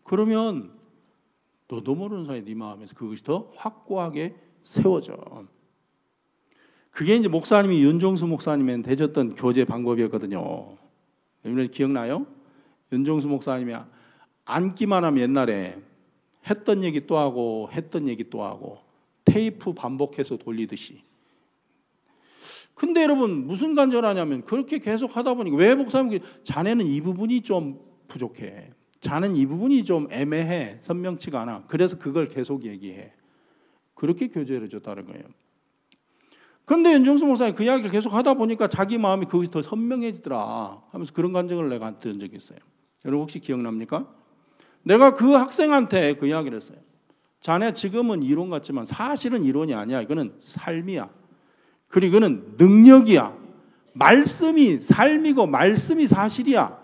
그러면 너도 모르는 사이에 네 마음에서 그것이 더 확고하게 세워져. 그게 이제 목사님이 윤종수 목사님한테 해줬던 교제 방법이었거든요. 여러분 기억나요? 윤종수 목사님이 앉기만 하면 옛날에 했던 얘기 또 하고 했던 얘기 또 하고 테이프 반복해서 돌리듯이. 근데 여러분 무슨 간절하냐면 그렇게 계속 하다 보니까 왜 목사님 자네는 이 부분이 좀 부족해. 자는 이 부분이 좀 애매해. 선명치가 않아. 그래서 그걸 계속 얘기해. 그렇게 교제를 해줬다는 거예요. 그런데 윤정수 목사님 그 이야기를 계속 하다 보니까 자기 마음이 거기서 더 선명해지더라 하면서 그런 감정을 내가 들은 적이 있어요. 여러분 혹시 기억납니까? 내가 그 학생한테 그 이야기를 했어요. 자네 지금은 이론 같지만 사실은 이론이 아니야. 이거는 삶이야. 그리고 이거는 능력이야. 말씀이 삶이고 말씀이 사실이야.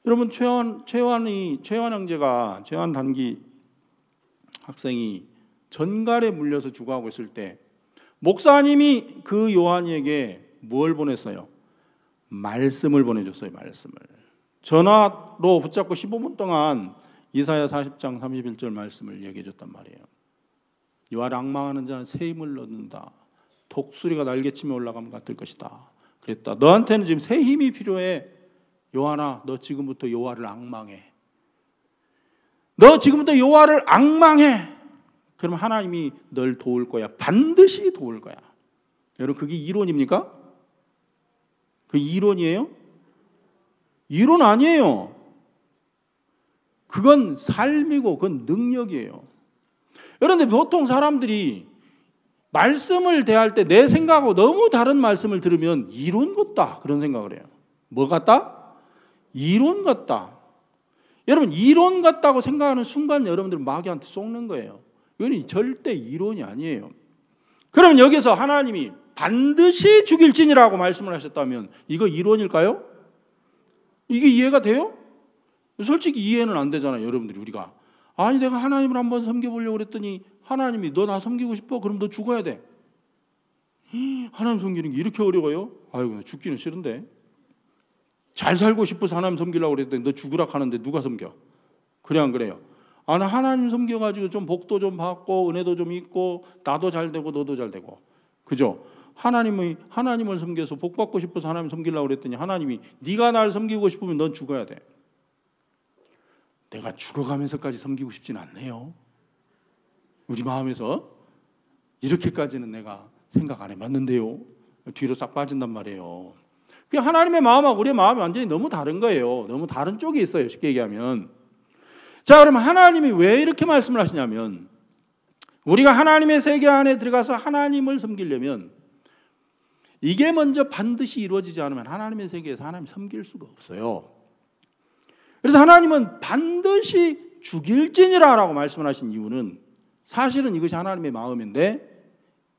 여러분 최환 형제가 최환 단기 학생이 전갈에 물려서 죽어가고 있을 때 목사님이 그 요한이에게 뭘 보냈어요? 말씀을 보내줬어요. 말씀을. 전화로 붙잡고 15분 동안 이사야 40장 31절 말씀을 얘기해 줬단 말이에요. 요한을 앙망하는 자는 새 힘을 얻는다. 독수리가 날개치며 올라가면 같을 것이다. 그랬다. 너한테는 지금 새 힘이 필요해. 요한아, 너 지금부터 여호와를 앙망해. 너 지금부터 여호와를 앙망해. 그럼 하나님이 널 도울 거야. 반드시 도울 거야. 여러분 그게 이론입니까? 그 이론이에요? 이론 아니에요. 그건 삶이고 그건 능력이에요. 그런데 보통 사람들이 말씀을 대할 때 내 생각하고 너무 다른 말씀을 들으면 이론 같다 그런 생각을 해요. 뭐 같다? 이론 같다. 여러분 이론 같다고 생각하는 순간 여러분들은 마귀한테 속는 거예요. 이건 절대 이론이 아니에요. 그러면 여기서 하나님이 반드시 죽일지니라고 말씀을 하셨다면 이거 이론일까요? 이게 이해가 돼요? 솔직히 이해는 안 되잖아요. 여러분들이 우리가 아니 내가 하나님을 한번 섬겨보려고 그랬더니 하나님이 너 나 섬기고 싶어? 그럼 너 죽어야 돼. 하나님 섬기는 게 이렇게 어려워요? 아이고 나 죽기는 싫은데. 잘 살고 싶어서 하나님 섬기려고 그랬더니 너 죽으라 하는데 누가 섬겨? 그래 안 그래요? 아, 나 하나님 섬겨가지고 좀 복도 좀 받고 은혜도 좀 있고 나도 잘 되고 너도 잘 되고 그죠? 하나님을 섬겨서 복 받고 싶어서 하나님 섬기려고 그랬더니 하나님이 네가 날 섬기고 싶으면 넌 죽어야 돼. 내가 죽어가면서까지 섬기고 싶진 않네요. 우리 마음에서 이렇게까지는 내가 생각 안 해봤는데요. 뒤로 싹 빠진단 말이에요. 그 하나님의 마음하고 우리의 마음이 완전히 너무 다른 거예요. 너무 다른 쪽에 있어요. 쉽게 얘기하면. 자, 그러면 하나님이 왜 이렇게 말씀을 하시냐면 우리가 하나님의 세계 안에 들어가서 하나님을 섬기려면 이게 먼저 반드시 이루어지지 않으면 하나님의 세계에서 하나님 섬길 수가 없어요. 그래서 하나님은 반드시 죽일지니라 라고 말씀을 하신 이유는 사실은 이것이 하나님의 마음인데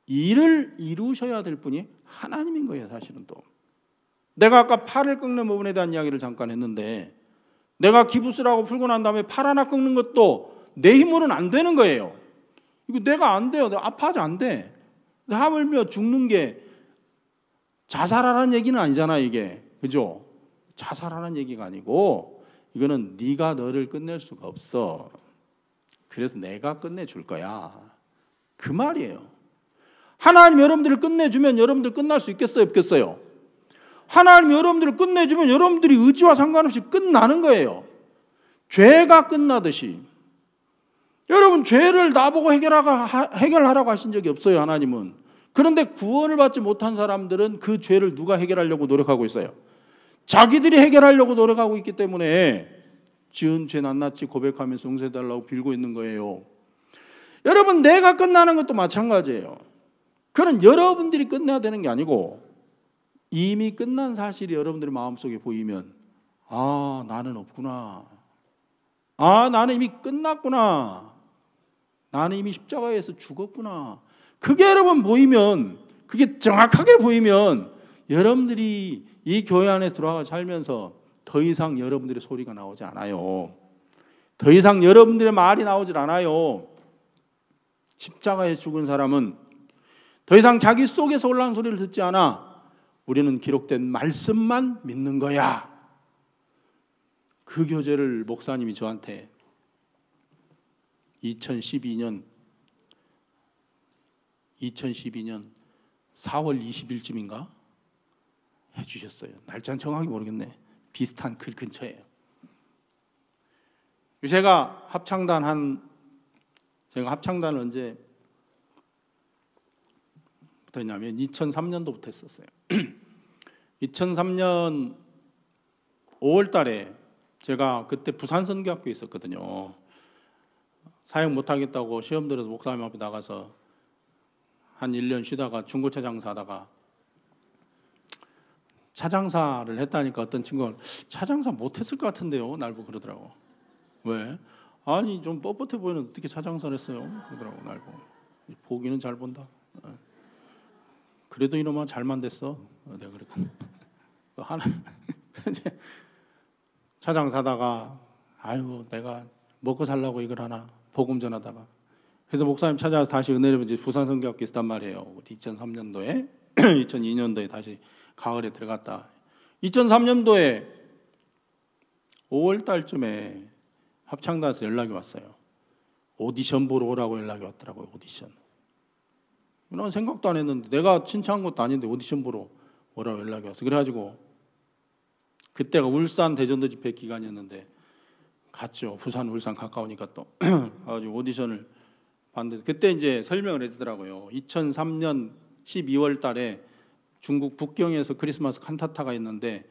이를 이루셔야 될 분이 하나님인 거예요. 사실은 또 내가 아까 팔을 꺾는 부분에 대한 이야기를 잠깐 했는데 내가 기부스라고 풀고 난 다음에 팔 하나 꺾는 것도 내 힘으로는 안 되는 거예요. 이거 내가 안 돼요. 내가 아파하지 안 돼. 하물며 죽는 게 자살하라는 얘기는 아니잖아 이게. 그죠? 자살하라는 얘기가 아니고 이거는 네가 너를 끝낼 수가 없어. 그래서 내가 끝내줄 거야. 그 말이에요. 하나님 여러분들을 끝내주면 여러분들 끝날 수 있겠어요? 없겠어요? 하나님 여러분들을 끝내주면 여러분들이 의지와 상관없이 끝나는 거예요. 죄가 끝나듯이. 여러분 죄를 나보고 해결하라고 하신 적이 없어요. 하나님은. 그런데 구원을 받지 못한 사람들은 그 죄를 누가 해결하려고 노력하고 있어요? 자기들이 해결하려고 노력하고 있기 때문에 지은 죄 낱낱이 고백하면서 용서해달라고 빌고 있는 거예요. 여러분 내가 끝나는 것도 마찬가지예요. 그건 여러분들이 끝내야 되는 게 아니고 이미 끝난 사실이 여러분들의 마음속에 보이면 아 나는 없구나. 아 나는 이미 끝났구나. 나는 이미 십자가에서 죽었구나. 그게 여러분 보이면 그게 정확하게 보이면 여러분들이 이 교회 안에 들어와 살면서 더 이상 여러분들의 소리가 나오지 않아요. 더 이상 여러분들의 말이 나오질 않아요. 십자가에 죽은 사람은 더 이상 자기 속에서 올라온 소리를 듣지 않아. 우리는 기록된 말씀만 믿는 거야. 그 교제를 목사님이 저한테 2012년 4월 20일쯤인가 해주셨어요. 날짜는 정확히 모르겠네. 비슷한 그 근처예요. 제가 합창단을 언제부터 했냐면 2003년도부터 했었어요. 2003년 5월 달에 제가 그때 부산선교학교에 있었거든요. 사역 못하겠다고 시험 들어서 목사님 앞에 나가서 한 1년 쉬다가 중고차 장사하다가 차 장사를 했다니까 어떤 친구가 차 장사 못했을 것 같은데요? 날 보고 그러더라고. 왜? 아니 좀 뻣뻣해 보이는데 어떻게 차 장사를 했어요? 그러더라고. 날 보고. 보기는 잘 본다. 그래도 이놈아 잘만 됐어. 내가 그랬거든. 하나 이제 차 장사다가 아이고 내가 먹고 살라고 이걸 하나 복음 전하다가 그래서 목사님 찾아와서 다시 은혜를 이제 부산 선교학교에 있었단 말이에요. 2003년도에 2002년도에 다시 가을에 들어갔다. 2003년도에 5월 달쯤에 합창단에서 연락이 왔어요. 오디션 보러 오라고 연락이 왔더라고요. 오디션. 이런 생각도 안 했는데 내가 신청한 것도 아닌데 오디션 보러 오라고 연락이 왔어. 그래가지고 그때가 울산 대전도 집회 기간이었는데 갔죠. 부산 울산 가까우니까 또 가지고 오디션을 봤는데 그때 이제 설명을 해주더라고요. 2003년 12월 달에 중국 북경에서 크리스마스 칸타타가 있는데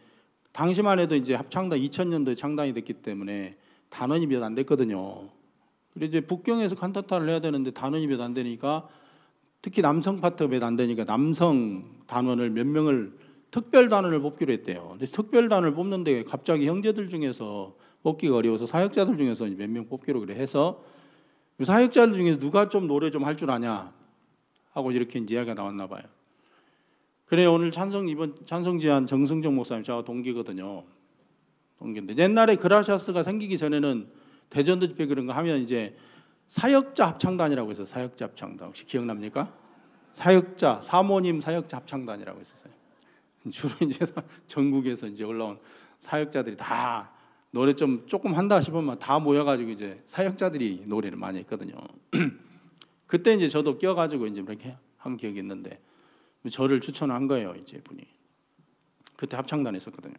당시만 해도 이제 합창단 2000년도에 창단이 됐기 때문에 단원이 몇 안 됐거든요. 그래서 이제 북경에서 칸타타를 해야 되는데 단원이 몇 안 되니까 특히 남성 파트가 몇 안 되니까 남성 단원을 몇 명을 특별 단원을 뽑기로 했대요. 근데 특별 단원을 뽑는데 갑자기 형제들 중에서 뽑기가 어려워서 사역자들 중에서 몇 명 뽑기로 그래 해서 사역자들 중에서 누가 좀 노래 좀 할 줄 아냐 하고 이렇게 이제 이야기가 나왔나 봐요. 그래 오늘 이번 찬송지한 정승정 목사님 저하고 동기거든요. 동기인데 옛날에 그라시아스가 생기기 전에는 대전도 집회 그런 거 하면 이제 사역자 합창단이라고 해서 사역자 합창단 혹시 기억납니까? 사역자 사모님 사역자 합창단이라고 했었어요. 주로 이제 전국에서 이제 올라온 사역자들이 다 노래 좀 조금 한다 싶으면 다 모여가지고 이제 사역자들이 노래를 많이 했거든요. 그때 이제 저도 껴가지고 이제 그렇게 한 기억이 있는데 저를 추천한 거예요, 이제 분이. 그때 합창단에 있었거든요.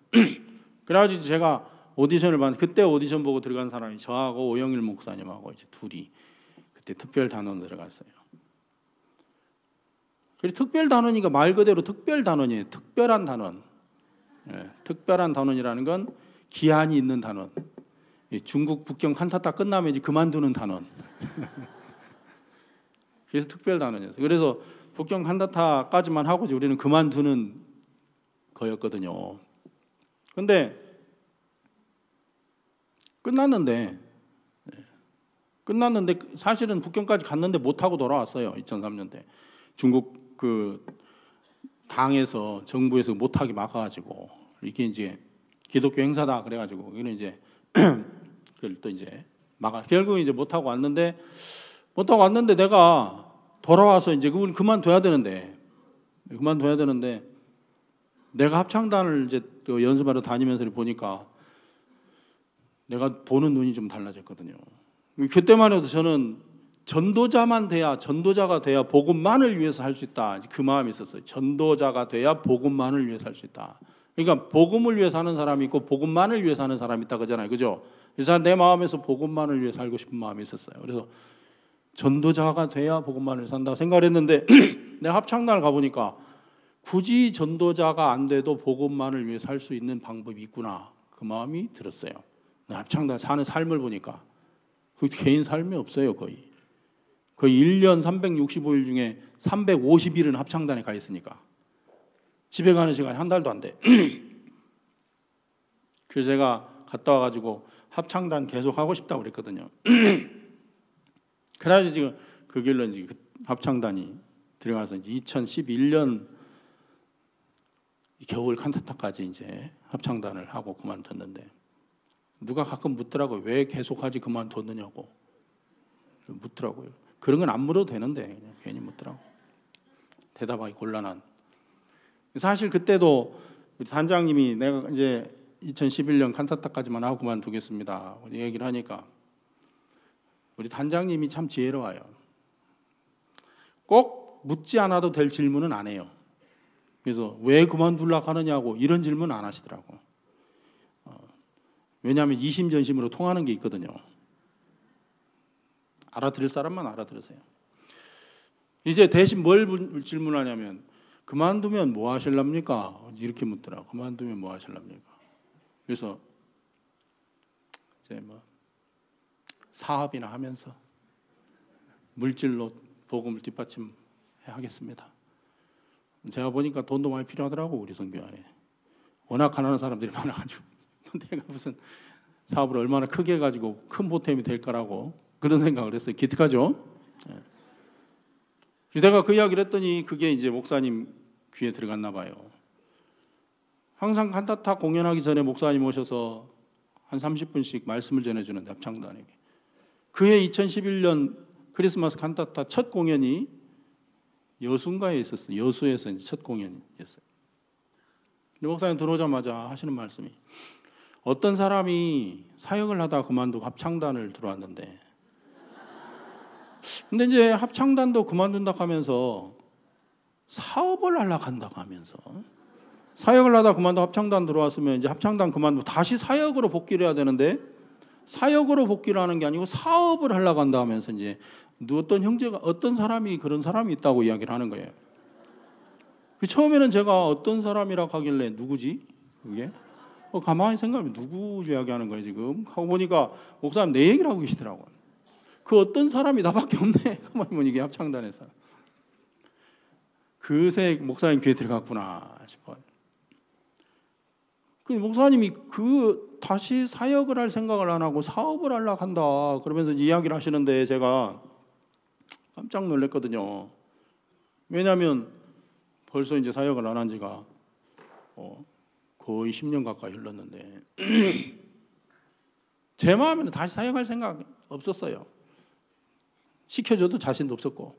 그래가지고 제가 오디션을 봤는데 그때 오디션 보고 들어간 사람이 저하고 오영일 목사님하고 이제 둘이 그때 특별 단원으로 들어갔어요. 그리고 특별 단원이니까 말 그대로 특별 단원이에요. 특별한 단원. 예, 특별한 단원이라는 건 기한이 있는 단원. 중국 북경 칸타타 끝나면 이제 그만두는 단원. 그래서 특별 단원이었어요. 그래서 북경 칸타타까지만 하고 우리는 그만두는 거였거든요. 근데 끝났는데 사실은 북경까지 갔는데 못 하고 돌아왔어요. 2003년대 중국 그 당에서 정부에서 못 하게 막아가지고 이게 이제 기독교 행사다 그래가지고 이는 이제 그걸 또 이제 결국 이제 못 하고 왔는데 내가 돌아와서 이제 그걸 그만둬야 되는데 내가 합창단을 이제 또 연습하러 다니면서 보니까 내가 보는 눈이 좀 달라졌거든요. 그때만 해도 저는 전도자가 돼야 복음만을 위해서 할 수 있다. 그 마음이 있었어요. 전도자가 돼야 복음만을 위해서 할 수 있다. 그러니까 복음을 위해서 하는 사람이 있고 복음만을 위해서 하는 사람이 있다 그러잖아요. 그죠? 그래서 내 마음에서 복음만을 위해 살고 싶은 마음이 있었어요. 그래서 전도자가 돼야 복음만을 산다고 생각을 했는데 내가 합창단을 가보니까 굳이 전도자가 안 돼도 복음만을 위해 살 수 있는 방법이 있구나. 그 마음이 들었어요. 합창단 사는 삶을 보니까 그 개인 삶이 없어요. 거의 1년 365일 중에 350일은 합창단에 가 있으니까 집에 가는 시간이 한 달도 안 돼. 그래서 제가 갔다 와가지고 합창단 계속 하고 싶다고 그랬거든요. 그래가지고 지금 그 길로 이제 합창단이 들어가서 이제 2011년 겨울 칸타타까지 이제 합창단을 하고 그만뒀는데 누가 가끔 묻더라고요. 왜 계속하지 그만뒀느냐고 묻더라고요. 그런 건 안 물어도 되는데 그냥 괜히 묻더라고. 대답하기 곤란한. 사실 그때도 단장님이 내가 이제 2011년 칸타타까지만 하고 그만두겠습니다. 얘기를 하니까 우리 단장님이 참 지혜로워요. 꼭 묻지 않아도 될 질문은 안 해요. 그래서 왜 그만두려고 하느냐고 이런 질문 안 하시더라고. 왜냐하면 이심전심으로 통하는 게 있거든요. 알아들을 사람만 알아들으세요. 이제 대신 뭘 질문하냐면 그만두면 뭐 하실랍니까? 이렇게 묻더라고. 그만두면 뭐 하실랍니까? 그래서 글쎄 뭐 사업이나 하면서 물질로 복음을 뒷받침하겠습니다. 제가 보니까 돈도 많이 필요하더라고 우리 선교안에. 워낙 가난한 사람들이 많아가지고 내가 무슨 사업을 얼마나 크게 해가지고 큰 보탬이 될 거라고 그런 생각을 했어요. 기특하죠? 내가 그 이야기를 했더니 그게 이제 목사님 귀에 들어갔나 봐요. 항상 칸타타 공연하기 전에 목사님 오셔서 한 30분씩 말씀을 전해주는데 합창단에게. 그해 2011년 크리스마스 칸타타 첫 공연이 여수인가에 있었어요. 여수에서 이제 첫 공연이었어요. 근데 목사님 들어오자마자 하시는 말씀이 어떤 사람이 사역을 하다 그만두고 합창단을 들어왔는데 근데 이제 합창단도 그만둔다고 하면서 사업을 하려고 한다고 하면서 사역을 하다 그만두고 합창단 들어왔으면 이제 합창단 그만두고 다시 사역으로 복귀를 해야 되는데 사역으로 복귀를 하는 게 아니고 사업을 하려고 한다 하면서 이제 어떤 형제가 어떤 사람이 그런 사람이 있다고 이야기를 하는 거예요. 처음에는 제가 어떤 사람이라고 하길래 누구지? 그게? 가만히 생각하면 누구 이야기하는 거예요 지금? 하고 보니까 목사님 내 얘기를 하고 계시더라고요. 그 어떤 사람이 나밖에 없네. 가만히 보니 이게 합창단에서. 그새 목사님 귀에 들어갔구나 싶어요. 그 목사님이 다시 사역을 할 생각을 안 하고 사업을 하려고 한다 그러면서 이야기를 하시는데 제가 깜짝 놀랐거든요. 왜냐하면 벌써 이제 사역을 안 한 지가 거의 10년 가까이 흘렀는데 제 마음에는 다시 사역할 생각 없었어요. 시켜줘도 자신도 없었고.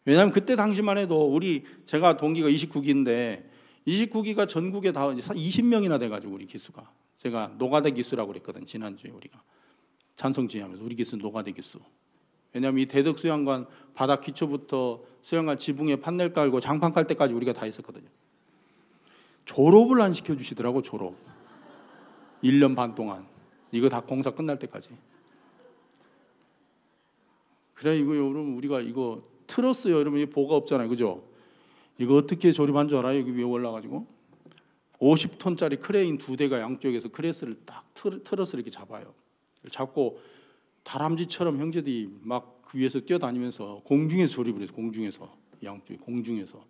왜냐하면 그때 당시만 해도 제가 동기가 29기인데 29기가 전국에 다 20명이나 돼가지고 우리 기수가 제가 노가대 기수라고 그랬거든. 지난주에 우리가 찬송 지휘하면서 우리 기수는 노가대 기수. 왜냐하면 이 대덕 수양관 바닥 기초부터 수양관 지붕에 판넬 깔고 장판 깔 때까지 우리가 다 있었거든요. 졸업을 안 시켜주시더라고. 졸업 1년 반 동안 이거 다 공사 끝날 때까지. 그래 이거 여러분 우리가 이거 틀었어요. 여러분 이 보가 없잖아요. 그죠? 이거 어떻게 조립한 줄 알아요? 여기 위에 올라가지고 50톤짜리 크레인 2대가 양쪽에서 크레스를 딱 틀어서 이렇게 잡아요. 잡고 다람쥐처럼 형제들이 막 그 위에서 뛰어다니면서 공중에서 조립을 해서 공중에서 양쪽에 공중에서.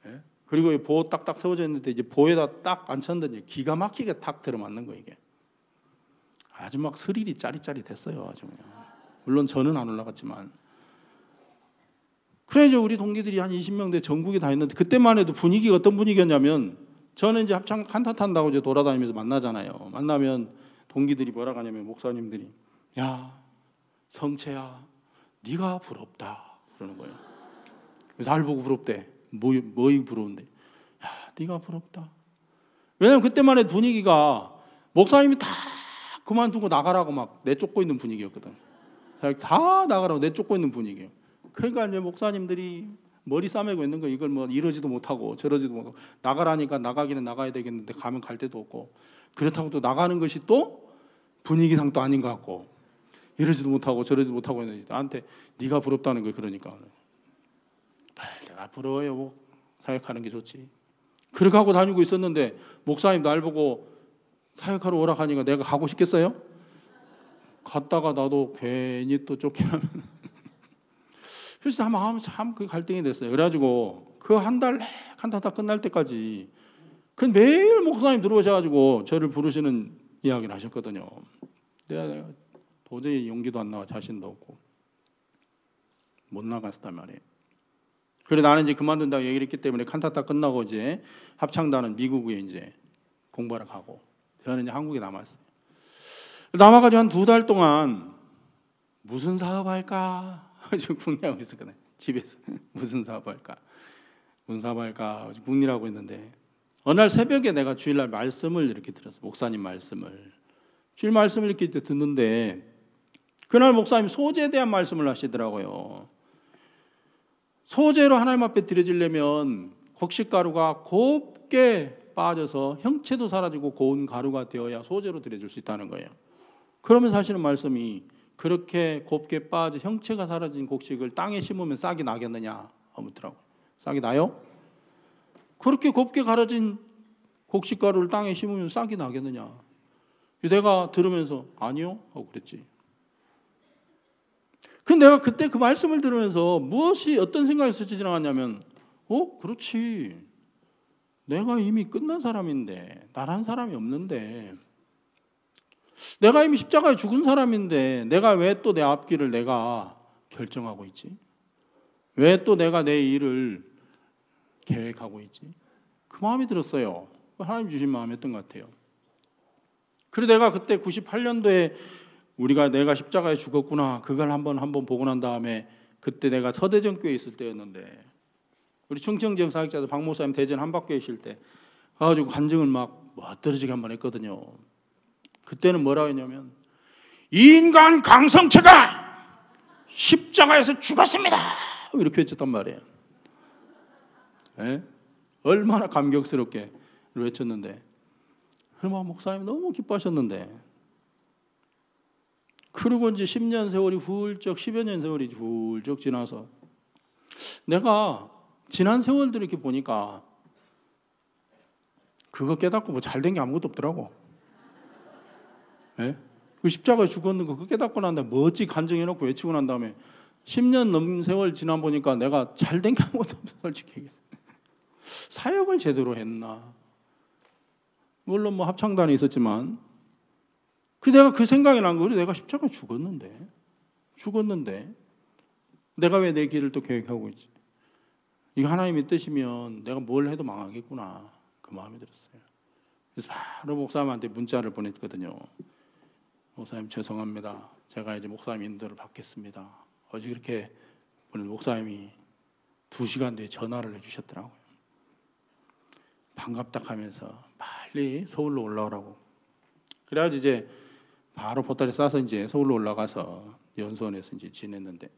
예? 그리고 이 보 딱딱 세워져 있는데 이제 보에다 딱 앉혔는데 기가 막히게 탁 들어맞는 거예요 이게. 아주 막 스릴이 짜릿짜릿했어요. 아주 그냥. 물론 저는 안 올라갔지만. 그래서 우리 동기들이 한 20명대 전국에 다 있는데 그때만 해도 분위기가 어떤 분위기였냐면 저는 이제 합창 칸타타 한다고 이제 돌아다니면서 만나잖아요. 만나면 동기들이 뭐라고 하냐면 목사님들이 야 성채야 네가 부럽다 그러는 거예요. 그래서 날 보고 부럽대. 뭐이 부러운데? 야 네가 부럽다. 왜냐면 그때만 해도 분위기가 목사님이 다 그만두고 나가라고 막 내쫓고 있는 분위기였거든. 다 나가라고 내쫓고 있는 분위기예요. 그러니까 이제 목사님들이 머리 싸매고 있는 거 이걸 뭐 이러지도 못하고 저러지도 못하고 나가라니까 나가기는 나가야 되겠는데 가면 갈 데도 없고 그렇다고 또 나가는 것이 또 분위기상 또 아닌 것 같고 이러지도 못하고 저러지도 못하고 있는데 나한테 네가 부럽다는 거예요. 그러니까 내가 부러워요. 뭐 사역하는 게 좋지. 그렇게 하고 다니고 있었는데 목사님 날 보고 사역하러 오라 하니까 내가 가고 싶겠어요? 갔다가 나도 괜히 또 쫓겨나면 그래서 마음이 참 그 갈등이 됐어요. 그래가지고 그 한 달 칸타타 끝날 때까지 그 매일 목사님 들어오셔가지고 저를 부르시는 이야기를 하셨거든요. 내가 도저히 용기도 안 나와 자신도 없고 못 나갔단 말이에요. 그래 나는 이제 그만둔다고 얘기를 했기 때문에 칸타타 끝나고 이제 합창단은 미국에 이제 공부하러 가고 저는 이제 한국에 남았어요. 남아가지고 한 2달 동안 무슨 사업할까? 지금 궁리하고 있었거든요. 집에서 무슨 사업할까? 무슨 사업할까? 궁리하고 있는데 어느 날 새벽에 내가 주일날 말씀을 이렇게 들었어. 목사님 말씀을. 주일 말씀을 이렇게 듣는데 그날 목사님 소재에 대한 말씀을 하시더라고요. 소재로 하나님 앞에 드려지려면 곡식가루가 곱게 빠져서 형체도 사라지고 고운 가루가 되어야 소재로 드려질 수 있다는 거예요. 그러면서 하시는 말씀이 그렇게 곱게 빠져 형체가 사라진 곡식을 땅에 심으면 싹이 나겠느냐 아무더라고요. 싹이 나요? 그렇게 곱게 갈아진 곡식가루를 땅에 심으면 싹이 나겠느냐. 내가 들으면서 아니요 하고 그랬지. 근데 내가 그때 그 말씀을 들으면서 무엇이 어떤 생각이 스쳐 지나갔냐면 그렇지. 내가 이미 끝난 사람인데 나란 사람이 없는데 내가 이미 십자가에 죽은 사람인데 내가 왜 또 내 앞길을 내가 결정하고 있지? 왜 또 내가 내 일을 계획하고 있지? 그 마음이 들었어요. 하나님 주신 마음이었던 것 같아요. 그리고 내가 그때 98년도에 내가 십자가에 죽었구나 그걸 한번 보고 난 다음에 그때 내가 서대전교회에 있을 때였는데 우리 충청지역 사역자들 박 목사님 대전 한박교회 있을 때 가가지고 간증을 막 멋들어지게 한번 했거든요. 그때는 뭐라고 했냐면 인간 강성체가 십자가에서 죽었습니다 이렇게 외쳤단 말이에요. 네? 얼마나 감격스럽게 외쳤는데 그러면 목사님 너무 기뻐하셨는데 그리고 이제 10년 세월이 훌쩍 10여 년 세월이 훌쩍 지나서 내가 지난 세월들 이렇게 보니까 그거 깨닫고 뭐 잘된 게 아무것도 없더라고. 네? 그 십자가에 죽었는 거 그거 깨닫고 난 다음에 멋지 간증해놓고 외치고 난 다음에 10년 넘은 세월 지나 보니까 내가 잘된 게 아무것도 없어. 솔직히 얘기해서 사역을 제대로 했나? 물론 뭐 합창단에 있었지만 내가 그 생각이 난 거예요. 내가 십자가에 죽었는데 내가 왜 내 길을 또 계획하고 있지? 이거 하나님의 뜻이면 내가 뭘 해도 망하겠구나 그 마음이 들었어요. 그래서 바로 목사님한테 문자를 보냈거든요. 목사님 죄송합니다. 제가 이제 목사님 인도를 받겠습니다. 어제 그렇게 보낸 목사님이 2시간 뒤에 전화를 해주셨더라고요. 반갑다 하면서 빨리 서울로 올라오라고. 그래가지고 이제 바로 보따리 싸서 이제 서울로 올라가서 연수원에서 이제 지냈는데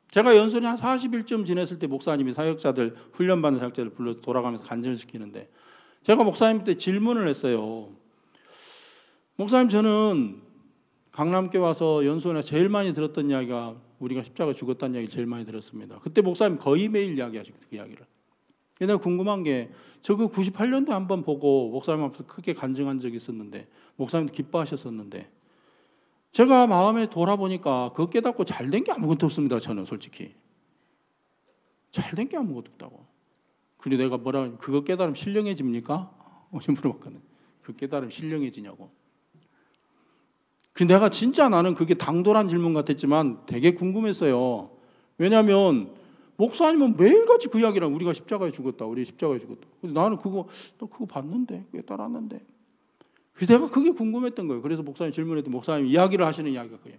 제가 연수원에 한 40일쯤 지냈을 때 목사님이 사역자들 훈련받는 사역자들 불러서 돌아가면서 간증을 시키는데 제가 목사님한테 질문을 했어요. 목사님 저는 강남교회 와서 연수원에 제일 많이 들었던 이야기가 우리가 십자가 죽었다는 이야기 제일 많이 들었습니다. 그때 목사님 거의 매일 이야기하시거든요. 그 이야기를. 내가 궁금한 게 저거 98년도에 한번 보고 목사님 앞에서 크게 간증한 적이 있었는데 목사님도 기뻐하셨었는데 제가 마음에 돌아보니까 그거 깨닫고 잘된 게 아무것도 없습니다. 저는 솔직히 잘된 게 아무것도 없다고. 그리고 내가 그거 깨달으면 신령해집니까? 어제 물어봤거든. 그 깨달으면 신령해지냐고. 내가 진짜 나는 그게 당돌한 질문 같았지만 되게 궁금했어요. 왜냐하면 목사님은 매일같이 그 이야기를 우리가 십자가에 죽었다. 우리 십자가에 죽었다. 근데 나는 그거 봤는데 깨달았는데 그래서 내가 그게 궁금했던 거예요. 그래서 목사님 질문했더니 목사님 이야기를 하시는 이야기가 그예요.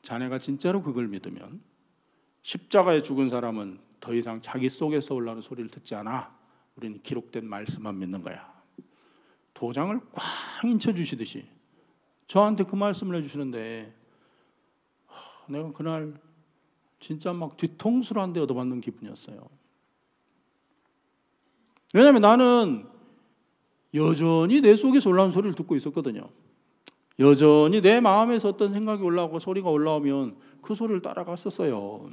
자네가 진짜로 그걸 믿으면 십자가에 죽은 사람은 더 이상 자기 속에서 올라오는 소리를 듣지 않아. 우리는 기록된 말씀만 믿는 거야. 도장을 꽉 인쳐주시듯이 저한테 그 말씀을 해주시는데 내가 그날 진짜 막 뒤통수를 한 대 얻어맞는 기분이었어요. 왜냐하면 나는 여전히 내 속에서 올라오는 소리를 듣고 있었거든요. 여전히 내 마음에서 어떤 생각이 올라오고 소리가 올라오면 그 소리를 따라갔었어요.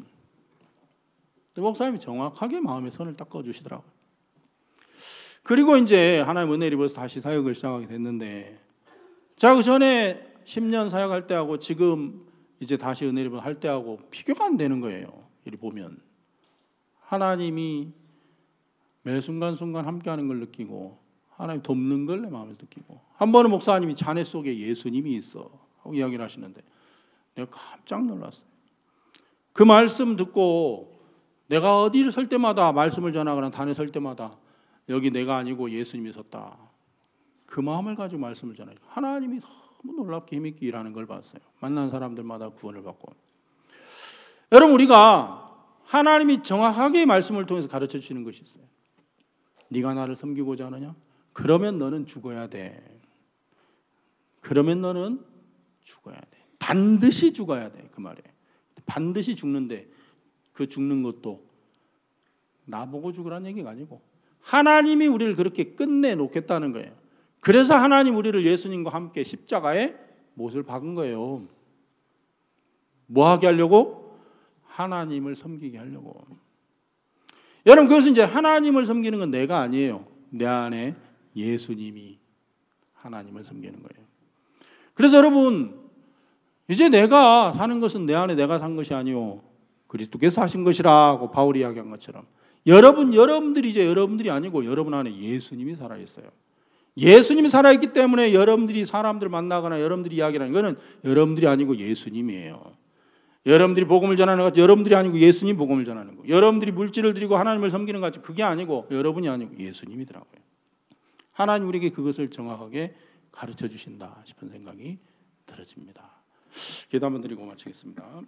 목사님이 정확하게 마음의 선을 딱 그어주시더라고요. 그리고 이제 하나님 은혜를 입어서 다시 사역을 시작하게 됐는데 자, 그 전에 10년 사역할 때하고 지금 이제 다시 은혜를 입어서 할 때하고 비교가 안 되는 거예요. 이리 보면 하나님이 매 순간순간 함께하는 걸 느끼고 하나님 돕는 걸 내 마음에서 느끼고 한 번은 목사님이 자네 속에 예수님이 있어 하고 이야기를 하시는데 내가 깜짝 놀랐어요. 그 말씀 듣고 내가 어디를 설 때마다 말씀을 전하거나 단에 설 때마다 여기 내가 아니고 예수님이 섰다. 그 마음을 가지고 말씀을 전해요. 하나님이 너무 놀랍게 힘있게 일하는 걸 봤어요. 만난 사람들마다 구원을 받고. 여러분 우리가 하나님이 정확하게 말씀을 통해서 가르쳐 주시는 것이 있어요. 네가 나를 섬기고자 하느냐? 그러면 너는 죽어야 돼. 그러면 너는 죽어야 돼. 반드시 죽어야 돼. 그 말이에요. 반드시 죽는데 그 죽는 것도 나보고 죽으라는 얘기가 아니고 하나님이 우리를 그렇게 끝내놓겠다는 거예요. 그래서 하나님 우리를 예수님과 함께 십자가에 못을 박은 거예요. 뭐 하게 하려고? 하나님을 섬기게 하려고. 여러분 그것은 이제 하나님을 섬기는 건 내가 아니에요. 내 안에 예수님이 하나님을 섬기는 거예요. 그래서 여러분, 이제 내가 사는 것은 내 안에 내가 산 것이 아니오 그리스도께서 하신 것이라고 바울이 이야기한 것처럼 여러분들이 이제 여러분들이 아니고 여러분 안에 예수님이 살아있어요. 예수님이 살아있기 때문에 여러분들이 사람들 만나거나 여러분들이 이야기하는 것은 여러분들이 아니고 예수님이에요. 여러분들이 복음을 전하는 것, 여러분들이 아니고 예수님 복음을 전하는 거. 여러분들이 물질을 드리고 하나님을 섬기는 것 같이 그게 아니고 여러분이 아니고 예수님이더라고요. 하나님 우리에게 그것을 정확하게 가르쳐 주신다 싶은 생각이 들어집니다. 기도 한번 드리고 마치겠습니다.